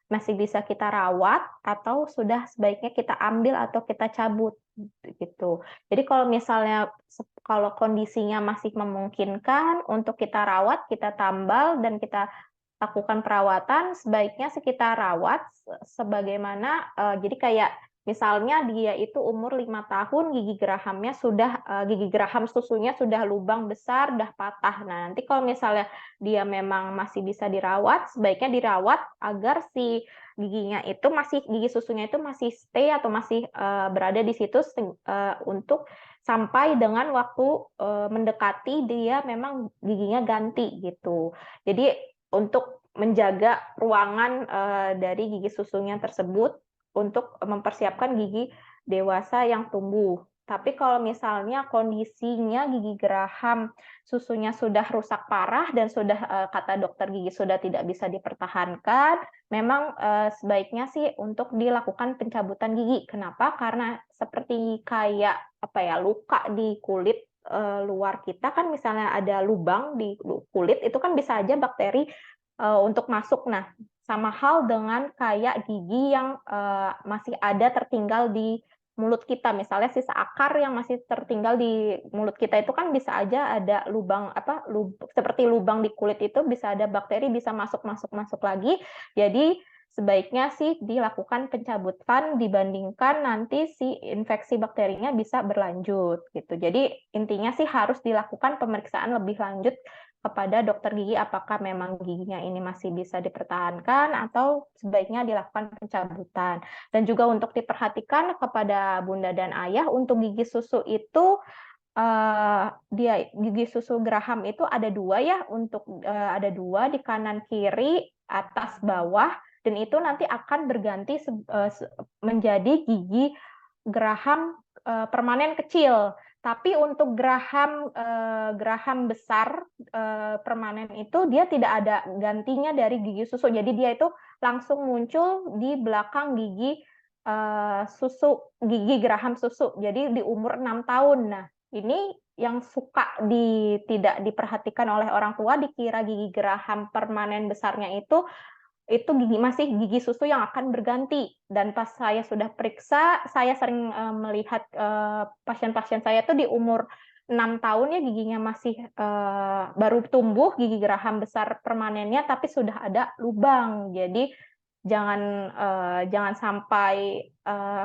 masih bisa kita rawat atau sudah sebaiknya kita ambil atau kita cabut gitu. Jadi kalau misalnya kalau kondisinya masih memungkinkan untuk kita rawat, kita tambal dan kita lakukan perawatan, sebaiknya kita rawat sebagaimana jadi kayak misalnya dia itu umur 5 tahun, gigi geraham susunya sudah lubang besar, udah patah. Nah, nanti kalau misalnya dia memang masih bisa dirawat, sebaiknya dirawat agar si gigi susunya itu masih stay atau masih berada di situ untuk sampai dengan waktu mendekati dia memang giginya ganti gitu. Jadi untuk menjaga ruangan dari gigi susunya tersebut untuk mempersiapkan gigi dewasa yang tumbuh. Tapi kalau misalnya kondisinya gigi geraham susunya sudah rusak parah dan sudah kata dokter gigi sudah tidak bisa dipertahankan, memang sebaiknya sih untuk dilakukan pencabutan gigi. Kenapa? Karena seperti kayak luka di kulit luar kita kan, misalnya ada lubang di kulit itu kan bisa aja bakteri untuk masuk. Nah, sama hal dengan kayak gigi yang masih ada tertinggal di mulut kita, misalnya sisa akar yang masih tertinggal di mulut kita itu kan bisa aja ada lubang seperti lubang di kulit itu, bisa ada bakteri bisa masuk lagi. Jadi sebaiknya sih dilakukan pencabutan dibandingkan nanti si infeksi bakterinya bisa berlanjut gitu. Jadi intinya sih harus dilakukan pemeriksaan lebih lanjut kepada dokter gigi apakah memang giginya ini masih bisa dipertahankan atau sebaiknya dilakukan pencabutan. Dan juga untuk diperhatikan kepada bunda dan ayah, untuk gigi susu itu gigi susu geraham itu ada dua ya, ada dua di kanan kiri, atas bawah, dan itu nanti akan berganti menjadi gigi geraham permanen kecil. Tapi untuk geraham besar permanen itu dia tidak ada gantinya dari gigi susu. Jadi dia itu langsung muncul di belakang gigi gigi geraham susu. Jadi di umur 6 tahun. Nah, ini yang suka tidak diperhatikan oleh orang tua, dikira gigi geraham permanen besarnya itu masih gigi susu yang akan berganti. Dan pas saya sudah periksa, saya sering melihat pasien-pasien saya tuh di umur 6 tahun ya giginya masih baru tumbuh gigi geraham besar permanennya, tapi sudah ada lubang. Jadi jangan sampai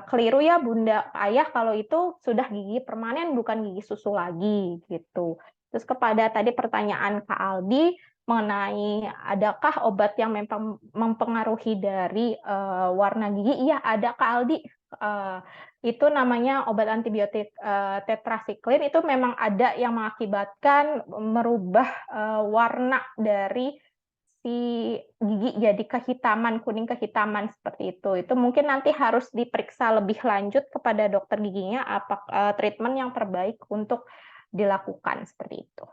keliru ya Bunda Ayah kalau itu sudah gigi permanen bukan gigi susu lagi gitu. Terus kepada tadi pertanyaan Kak Aldi mengenai adakah obat yang memang mempengaruhi dari warna gigi? Iya ada Kak Aldi. Itu namanya obat antibiotik tetrasiklin, itu memang ada yang mengakibatkan merubah warna dari si gigi jadi kehitaman, kuning kehitaman seperti itu. Itu mungkin nanti harus diperiksa lebih lanjut kepada dokter giginya apa treatment yang terbaik untuk dilakukan seperti itu.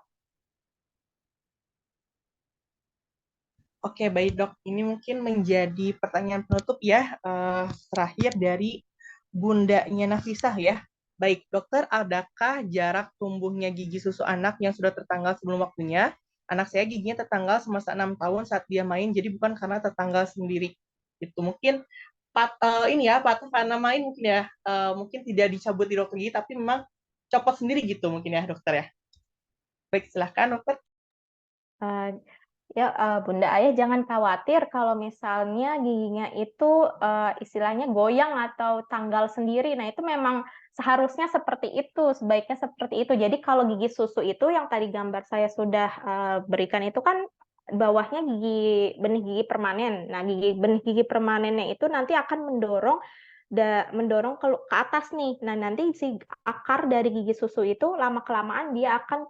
Oke, baik dok. Ini mungkin menjadi pertanyaan penutup ya, terakhir dari bundanya Nafisah ya. Baik, dokter, adakah jarak tumbuhnya gigi susu anak yang sudah tertanggal sebelum waktunya? Anak saya giginya tertanggal semasa 6 tahun saat dia main, jadi bukan karena tertanggal sendiri. Itu mungkin ini ya, patah karena main mungkin ya, mungkin tidak dicabut di dokter gigi, tapi memang copot sendiri gitu mungkin ya dokter ya. Baik, silahkan dokter. Ya, Bunda Ayah jangan khawatir kalau misalnya giginya itu istilahnya goyang atau tanggal sendiri. Nah, itu memang seharusnya seperti itu, sebaiknya seperti itu. Jadi kalau gigi susu itu yang tadi gambar saya sudah berikan itu kan bawahnya benih gigi permanen. Nah, benih gigi permanennya itu nanti akan mendorong ke atas nih. Nah, nanti si akar dari gigi susu itu lama-kelamaan dia akan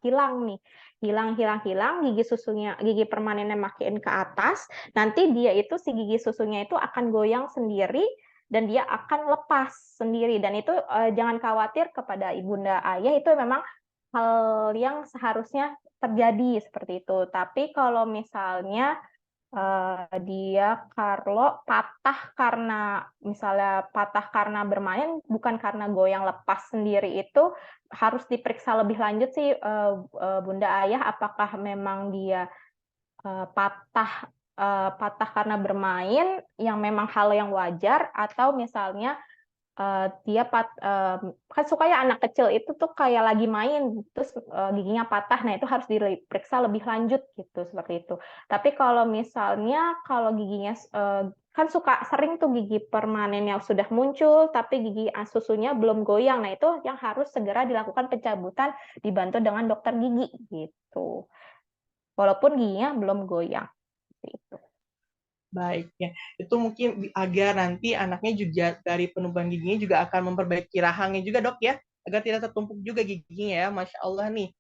hilang nih. Hilang, gigi permanennya makin ke atas, nanti dia itu si gigi susunya itu akan goyang sendiri dan dia akan lepas sendiri. Dan itu jangan khawatir kepada ibunda ayah, itu memang hal yang seharusnya terjadi seperti itu. Tapi kalau misalnya dia kalau patah karena bermain bukan karena goyang lepas sendiri, itu harus diperiksa lebih lanjut sih Bunda Ayah apakah memang dia patah karena bermain yang memang hal yang wajar, atau misalnya dia kan suka ya anak kecil itu tuh kayak lagi main terus giginya patah. Nah, itu harus diperiksa lebih lanjut gitu, seperti itu. Tapi kalau misalnya giginya kan suka sering tuh gigi permanen yang sudah muncul tapi gigi susunya belum goyang. Nah, itu yang harus segera dilakukan pencabutan dibantu dengan dokter gigi gitu. Walaupun giginya belum goyang gitu. Baik ya, itu mungkin agar nanti anaknya juga dari penumbuhan giginya juga akan memperbaiki rahangnya juga dok ya, agar tidak tertumpuk juga giginya ya, Masya Allah nih.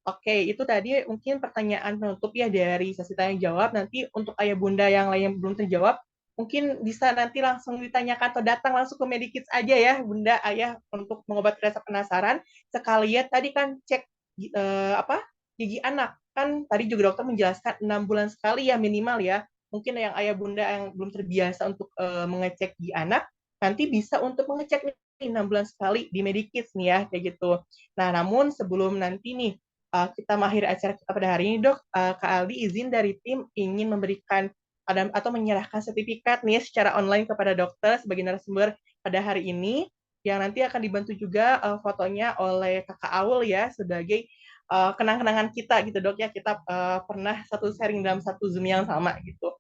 Oke, itu tadi mungkin pertanyaan penutup ya dari sesi tanya jawab. Nanti untuk ayah bunda yang lain yang belum terjawab, mungkin bisa nanti langsung ditanyakan atau datang langsung ke Medikids aja ya bunda ayah untuk mengobati rasa penasaran. Sekalian tadi kan cek gigi anak, kan tadi juga dokter menjelaskan 6 bulan sekali ya minimal ya. Mungkin yang ayah bunda yang belum terbiasa untuk mengecek gigi anak, nanti bisa untuk mengecek nih 6 bulan sekali di Medikids nih ya, kayak gitu. Nah, namun sebelum nanti nih kita mengakhiri acara kita pada hari ini, dok, Kak Aldi izin dari tim ingin memberikan atau menyerahkan sertifikat nih secara online kepada dokter sebagai narasumber pada hari ini, yang nanti akan dibantu juga fotonya oleh Kakak Aul ya, sebagai kenang-kenangan kita gitu dok ya, kita pernah satu sharing dalam satu Zoom yang sama gitu.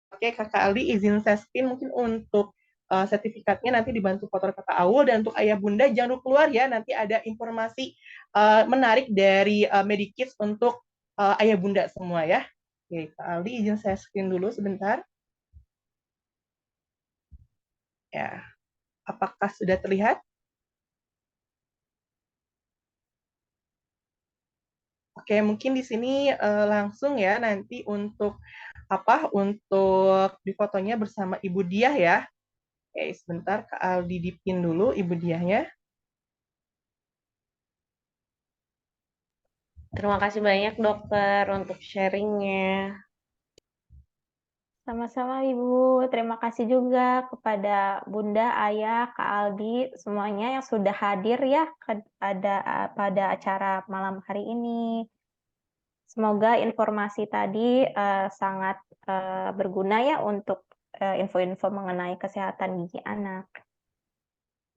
Oke, Kakak Aldi izin saya screen mungkin untuk sertifikatnya nanti dibantu foto Kakak Aul, dan untuk ayah bunda jangan lupa keluar ya, nanti ada informasi menarik dari Medikids untuk ayah bunda semua ya. Oke, Kak Aldi izin saya screen dulu sebentar. Ya, apakah sudah terlihat? Oke, mungkin di sini langsung ya nanti untuk di fotonya bersama Ibu Diah ya. Oke, sebentar Kak Aldi dipin dulu Ibu Diahnya. Terima kasih banyak dokter untuk sharingnya. Sama-sama Ibu, terima kasih juga kepada Bunda, Ayah, Kak Aldi, semuanya yang sudah hadir ya pada acara malam hari ini. Semoga informasi tadi sangat berguna ya untuk info-info mengenai kesehatan gigi anak.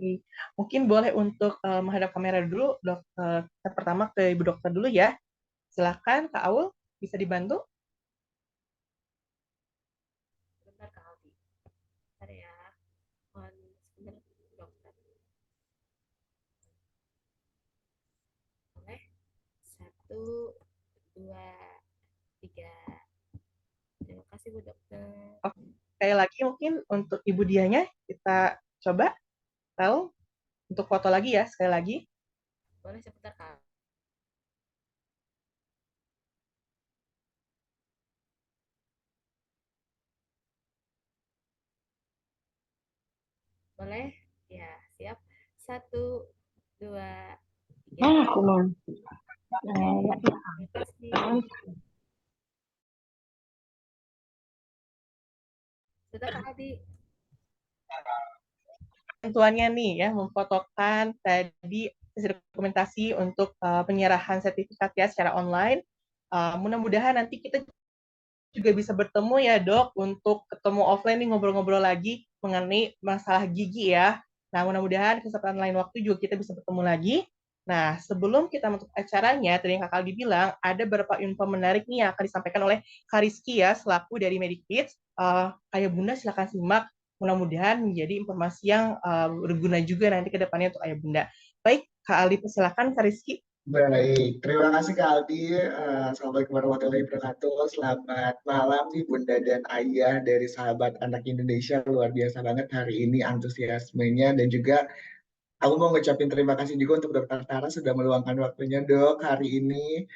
Oke. Mungkin boleh untuk menghadap kamera dulu, dok. Kita pertama ke Ibu Dokter dulu ya. Silakan, Kak Aul, bisa dibantu? Bentar Kak Aldi. Bentar ya. Sebentar dokter. Boleh? 1, 2, 3. Terima kasih Bu Dokter. Oke. Sekali lagi mungkin untuk Ibu Dianya, kita coba tahu untuk foto lagi ya, sekali lagi. Boleh sebentar Kak. Boleh? Ya, siap. 1, 2, 3. Aku mau. Terima kasih. Sudah Kak Aldi. Bantuannya nih ya, memfotokan tadi dokumentasi untuk penyerahan sertifikat ya secara online. Mudah-mudahan nanti kita juga bisa bertemu ya dok, untuk ketemu offline nih, ngobrol-ngobrol lagi mengenai masalah gigi ya. Nah mudah-mudahan kesempatan lain waktu juga kita bisa bertemu lagi. Nah sebelum kita menutup acaranya, tadi yang Kak Aldi bilang, ada beberapa info menarik nih yang akan disampaikan oleh Kak Rizky ya, selaku dari Medikids. Ayah Bunda silakan simak, mudah-mudahan menjadi informasi yang berguna juga nanti ke depannya untuk Ayah Bunda. Baik, Kak Aldi silakan, Kak Rizky. Baik, terima kasih Kak Aldi. Assalamualaikum warahmatullahi wabarakatuh. Selamat malam nih Bunda dan Ayah dari Sahabat Anak Indonesia. Luar biasa banget hari ini antusiasmenya, dan juga aku mau ngucapin terima kasih juga untuk Dokter Tara sudah meluangkan waktunya dok hari ini,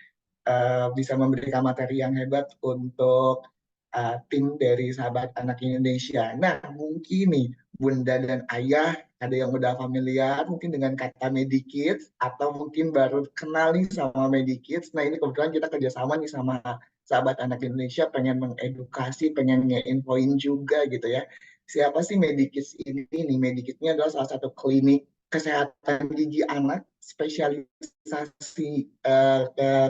bisa memberikan materi yang hebat untuk tim dari Sahabat Anak Indonesia. Nah, mungkin nih Bunda dan Ayah ada yang udah familiar mungkin dengan kata Medikids, atau mungkin baru kenal nih sama Medikids. Nah, ini kebetulan kita kerjasama nih sama Sahabat Anak Indonesia, pengen mengedukasi, pengen nge-infoin juga gitu ya. Siapa sih Medikids ini? Nih, Medikids ini adalah salah satu klinik kesehatan gigi anak, spesialisasi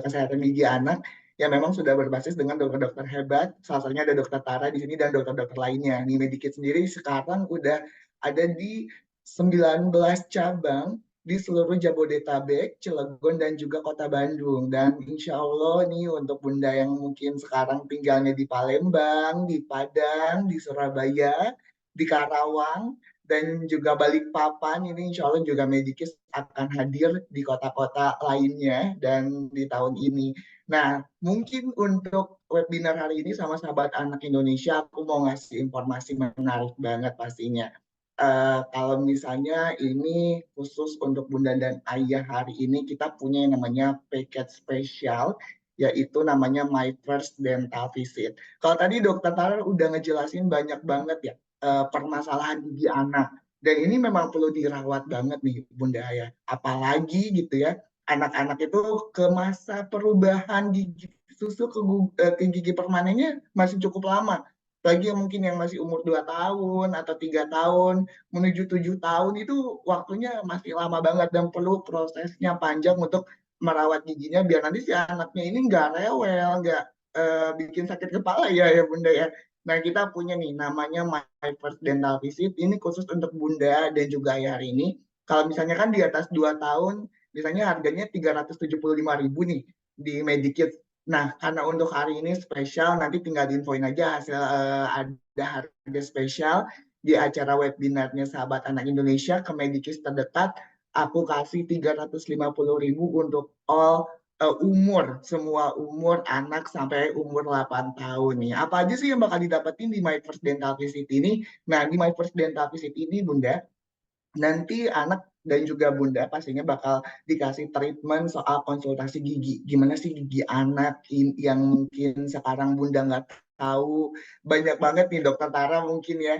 kesehatan gigi anak yang memang sudah berbasis dengan dokter-dokter hebat. Salah satunya ada dokter Tara di sini dan dokter-dokter lainnya. Nih Medikit sendiri sekarang udah ada di 19 cabang di seluruh Jabodetabek, Cilegon, dan juga Kota Bandung. Dan insya Allah nih untuk Bunda yang mungkin sekarang tinggalnya di Palembang, di Padang, di Surabaya, di Karawang, dan juga Balikpapan, ini insya Allah juga Medikis akan hadir di kota-kota lainnya dan di tahun ini. Nah, mungkin untuk webinar hari ini sama Sahabat Anak Indonesia, aku mau ngasih informasi menarik banget pastinya. Kalau misalnya ini khusus untuk Bunda dan Ayah hari ini, kita punya yang namanya paket spesial, yaitu namanya My First Dental Visit. Kalau tadi Dokter Tara udah ngejelasin banyak banget ya permasalahan gigi anak. Dan ini memang perlu dirawat banget nih Bunda Ayah. Apalagi gitu ya, anak-anak itu ke masa perubahan gigi susu ke gigi permanennya masih cukup lama. Bagi yang mungkin yang masih umur 2 tahun atau 3 tahun, menuju 7 tahun itu waktunya masih lama banget dan perlu prosesnya panjang untuk merawat giginya biar nanti si anaknya ini nggak rewel, nggak bikin sakit kepala ya Bunda ya. Nah, kita punya nih namanya My First Dental Visit. Ini khusus untuk Bunda dan juga Ayah hari ini. Kalau misalnya kan di atas 2 tahun, misalnya harganya 375.000 nih di Medikit. Nah, karena untuk hari ini spesial, nanti tinggal diinfoin aja hasil ada harga spesial di acara webinarnya Sahabat Anak Indonesia ke Medikit terdekat. Aku kasih 350.000 untuk all umur, semua umur anak sampai umur 8 tahun nih. Apa aja sih yang bakal didapetin di My First Dental Visit ini? Nah, di My First Dental Visit ini, Bunda, nanti anak dan juga Bunda pastinya bakal dikasih treatment soal konsultasi gigi. Gimana sih gigi anak yang mungkin sekarang Bunda nggak tahu. Banyak banget nih Dokter Tara mungkin ya,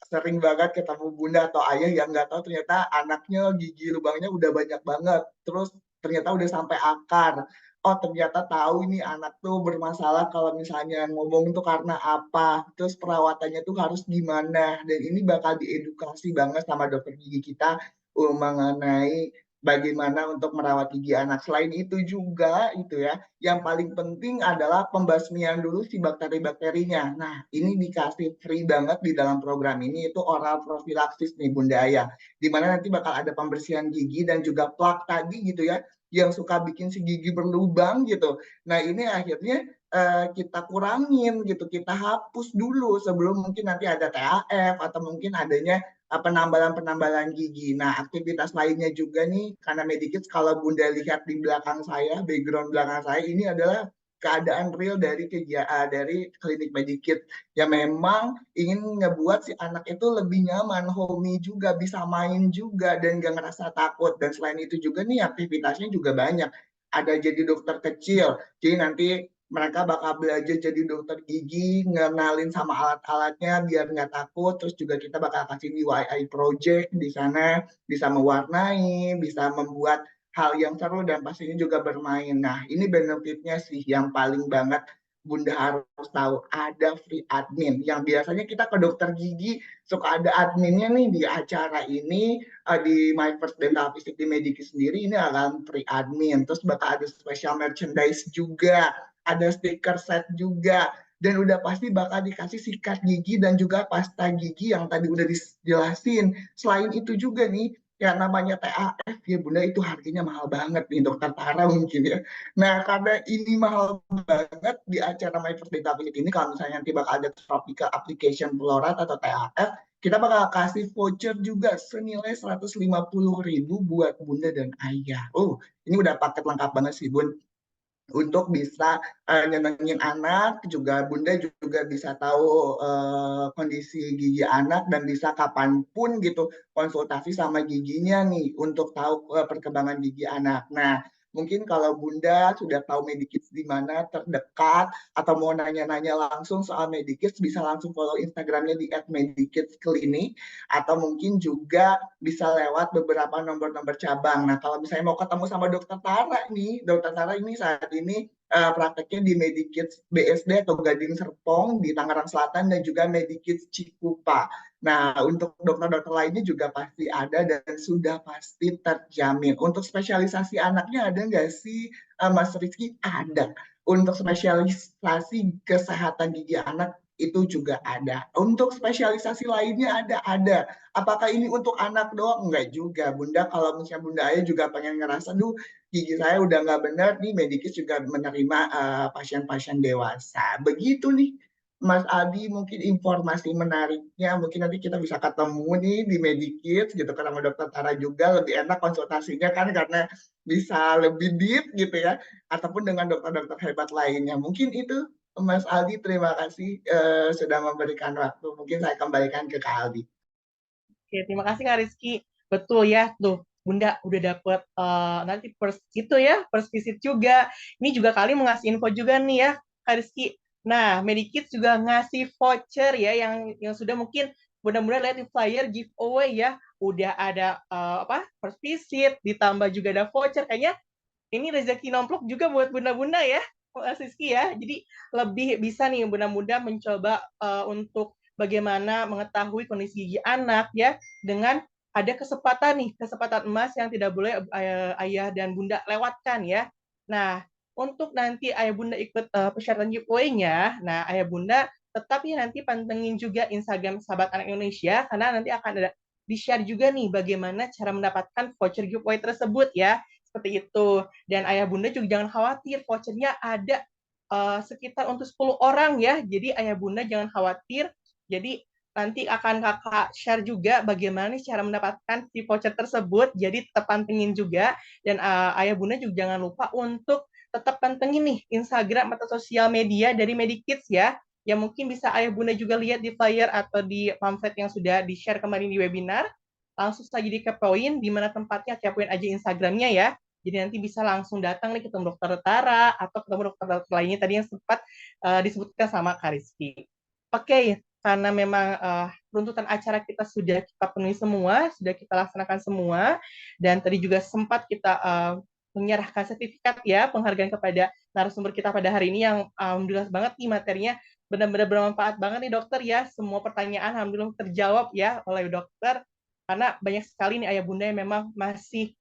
sering banget ketemu Bunda atau Ayah yang nggak tahu ternyata anaknya gigi lubangnya udah banyak banget. Terus ternyata udah sampai akar. oh ternyata tahu ini anak tuh bermasalah kalau misalnya ngomong tuh karena apa, terus perawatannya tuh harus gimana, dan ini bakal diedukasi banget sama dokter gigi kita mengenai bagaimana untuk merawat gigi anak. Selain itu juga itu ya, yang paling penting adalah pembasmian dulu si bakteri-bakterinya. Nah, ini dikasih free banget di dalam program ini, itu oral profilaksis nih Bunda Aya, di mana nanti bakal ada pembersihan gigi dan juga plak tadi gitu ya, yang suka bikin si gigi berlubang gitu. Nah, ini akhirnya kita kurangin gitu, kita hapus dulu sebelum mungkin nanti ada TAF atau mungkin adanya penambalan-penambalan gigi. Nah, aktivitas lainnya juga nih, karena Medikits kalau Bunda lihat di belakang saya, background belakang saya, ini adalah keadaan real dari dari klinik Medikits yang memang ingin ngebuat si anak itu lebih nyaman, homey juga, bisa main juga, dan gak ngerasa takut. Dan selain itu juga nih aktivitasnya juga banyak. Ada jadi dokter kecil, jadi nanti mereka bakal belajar jadi dokter gigi, ngenalin sama alat-alatnya biar nggak takut. Terus juga kita bakal kasih DIY project di sana, bisa mewarnai, bisa membuat hal yang seru dan pastinya juga bermain. Nah, ini benefitnya sih yang paling banget Bunda harus tahu, ada free admin. Yang biasanya kita ke dokter gigi suka ada adminnya nih di acara ini, di My First Dental Visit di Mediki sendiri, ini akan free admin. Terus bakal ada special merchandise juga, ada stiker set juga, dan udah pasti bakal dikasih sikat gigi dan juga pasta gigi yang tadi udah dijelasin. Selain itu juga nih, yang namanya TAF ya Bunda, itu harganya mahal banget nih dokter Tara mungkin ya. Nah, karena ini mahal banget di acara My First Data Visit ini, kalau misalnya nanti bakal ada Tropical Application Fluoride atau TAF, kita bakal kasih voucher juga senilai 150.000 buat Bunda dan Ayah. Oh, ini udah paket lengkap banget sih Bun, untuk bisa nyenengin anak, juga Bunda juga bisa tahu kondisi gigi anak dan bisa kapanpun gitu konsultasi sama giginya nih untuk tahu perkembangan gigi anak. Nah, mungkin kalau Bunda sudah tahu Medikits di mana terdekat atau mau nanya-nanya langsung soal Medikits, bisa langsung follow Instagramnya di @medikitsklinik, atau mungkin juga bisa lewat beberapa nomor-nomor cabang. Nah, kalau misalnya mau ketemu sama dokter Tara nih, dokter Tara ini saat ini prakteknya di Medikits BSD atau Gading Serpong di Tangerang Selatan, dan juga Medikits Cikupa. Nah, untuk dokter-dokter lainnya juga pasti ada dan sudah pasti terjamin. Untuk spesialisasi anaknya ada nggak sih, Mas Rizky? Ada. Untuk spesialisasi kesehatan gigi anak itu juga ada. Untuk spesialisasi lainnya ada. Apakah ini untuk anak doang? Enggak juga, Bunda. Kalau misalnya Bunda Ayah juga pengen ngerasa, duh, gigi saya udah nggak benar nih, Medikits juga menerima pasien-pasien dewasa. Begitu nih, Mas Adi, mungkin informasi menariknya, mungkin nanti kita bisa ketemu nih di Medikits gitu kan sama dokter Tara juga, lebih enak konsultasinya kan karena bisa lebih deep gitu ya, ataupun dengan dokter-dokter hebat lainnya. Mungkin itu Mas Aldi, terima kasih sudah memberikan waktu. Mungkin saya kembalikan ke Kak Aldi. Oke, terima kasih Kak Rizky. Betul ya, tuh Bunda udah dapet nanti itu ya, first visit juga. Ini juga kali mengasih info juga nih ya, Kak Rizky. Nah, Medikits juga ngasih voucher ya, yang sudah mungkin Bunda-Bunda lihat di flyer giveaway ya. Udah ada first visit, ditambah juga ada voucher. Kayaknya ini rezeki nomplok juga buat Bunda-Bunda ya, Mas Rizky ya. Jadi lebih bisa nih Bunda-Bunda mencoba untuk bagaimana mengetahui kondisi gigi anak ya, dengan ada kesempatan emas yang tidak boleh ayah dan bunda lewatkan ya. Nah, untuk nanti ayah bunda ikut persyaratan giveaway-nya, nah ayah bunda tetap ya nanti pantengin juga Instagram Sahabat Anak Indonesia, karena nanti akan ada di-share juga nih bagaimana cara mendapatkan voucher giveaway tersebut ya, seperti itu. Dan ayah bunda juga jangan khawatir, vouchernya ada sekitar untuk 10 orang ya, jadi ayah bunda jangan khawatir. Jadi nanti akan kakak share juga bagaimana nih cara mendapatkan si voucher tersebut, jadi tetap pantengin juga. Dan ayah bunda juga jangan lupa untuk tetap pantengin nih Instagram atau sosial media dari Medikits ya, yang mungkin bisa ayah bunda juga lihat di flyer atau di pamflet yang sudah di-share kemarin di webinar. Langsung saja dikepoin di mana tempatnya, kepoin aja Instagramnya ya. Jadi nanti bisa langsung datang nih ketemu dokter Tara atau ketemu dokter lainnya tadi yang sempat disebutkan sama Kak Rizky. Oke, karena memang runtutan acara kita sudah kita penuhi semua, sudah kita laksanakan semua, dan tadi juga sempat kita menyerahkan sertifikat ya penghargaan kepada narasumber kita pada hari ini yang alhamdulillah banget nih materinya benar-benar bermanfaat banget nih dokter ya. Semua pertanyaan alhamdulillah terjawab ya oleh dokter karena banyak sekali nih ayah bunda yang memang masih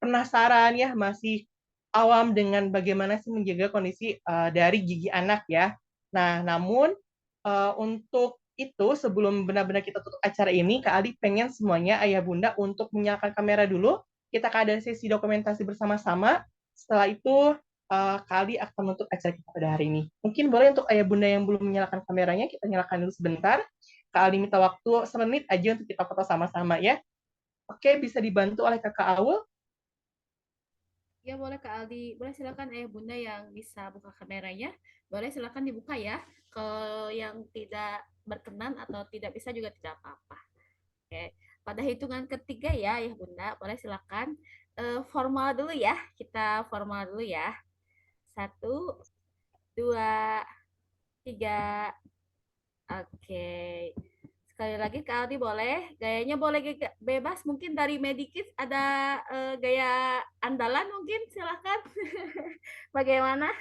penasaran ya, masih awam dengan bagaimana sih menjaga kondisi dari gigi anak ya. Nah, namun untuk itu sebelum benar-benar kita tutup acara ini, Kak Aldi pengen semuanya ayah bunda untuk menyalakan kamera dulu. Kita akan ada sesi dokumentasi bersama-sama. Setelah itu Kak Aldi akan menutup acara kita pada hari ini. Mungkin boleh untuk ayah bunda yang belum menyalakan kameranya, kita nyalakan dulu sebentar. Kak Aldi minta waktu semenit aja untuk kita foto sama-sama ya. Oke, bisa dibantu oleh Kakak Aul. Ya boleh Kak Aldi, boleh silakan ayah bunda yang bisa buka kameranya, boleh silakan dibuka ya. Kalau yang tidak berkenan atau tidak bisa juga tidak apa-apa. Oke, pada hitungan ketiga ya ayah bunda, boleh silakan formal dulu ya, kita formal dulu ya. 1, 2, 3. Oke. Sekali lagi Kak Aldi boleh, gayanya boleh bebas, mungkin dari Medikits ada gaya andalan mungkin, silakan. Bagaimana?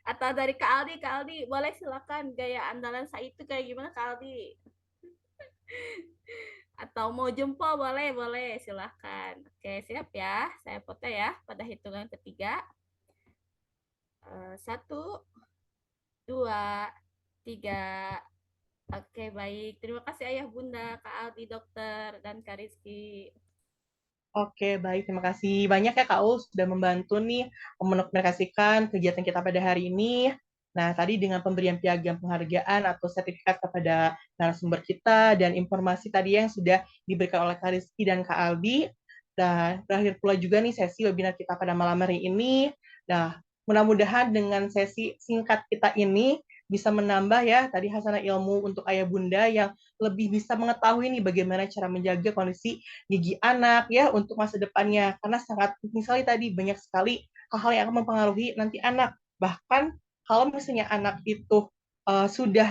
Atau dari Kak Aldi boleh silakan gaya andalan saya itu kayak gimana Kak Aldi? Atau mau jempol boleh silakan. Oke siap ya, saya foto ya pada hitungan ketiga. 1, 2, 3. Oke, baik. Terima kasih Ayah Bunda, Kak Aldi, Dokter, dan Kak Rizky. Oke, baik. Terima kasih banyak ya Kak Ul sudah membantu nih mendokumentasikan kegiatan kita pada hari ini. Nah, tadi dengan pemberian piagam penghargaan atau sertifikat kepada narasumber kita dan informasi tadi yang sudah diberikan oleh Kak Rizky dan Kak Aldi. Dan terakhir pula juga nih sesi webinar kita pada malam hari ini. Nah, mudah-mudahan dengan sesi singkat kita ini bisa menambah ya tadi hasanah ilmu untuk ayah bunda yang lebih bisa mengetahui nih bagaimana cara menjaga kondisi gigi anak ya untuk masa depannya karena sangat misalnya tadi banyak sekali hal-hal yang akan mempengaruhi nanti anak bahkan kalau misalnya anak itu sudah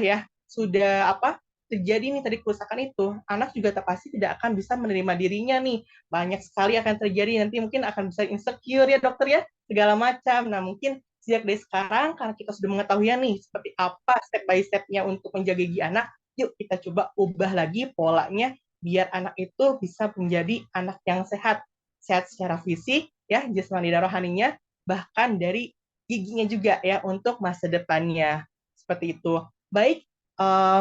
terjadi nih tadi kerusakan itu anak juga pasti tidak akan bisa menerima dirinya nih banyak sekali akan terjadi nanti mungkin akan bisa insecure ya dokter ya segala macam. Nah mungkin sejak dari sekarang karena kita sudah mengetahui nih seperti apa step by step-nya untuk menjaga gigi anak, yuk kita coba ubah lagi polanya biar anak itu bisa menjadi anak yang sehat secara fisik ya jasmani dan rohaninya bahkan dari giginya juga ya untuk masa depannya seperti itu. Baik,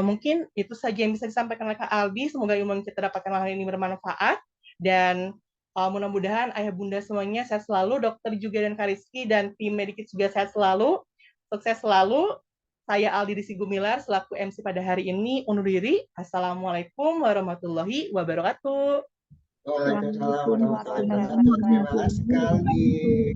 mungkin itu saja yang bisa disampaikan oleh Kak Aldi. Semoga ilmu yang kita dapatkan hari ini bermanfaat dan mudah-mudahan ayah bunda semuanya sehat selalu, dokter juga dan Kak Rizky dan tim Medikits juga sehat selalu, sukses selalu. Saya Aldi Rizky Gumilar selaku MC pada hari ini undur diri. Assalamualaikum warahmatullahi wabarakatuh. Waalaikumsalam warahmatullahi wabarakatuh. Terima kasih Kak Aldi.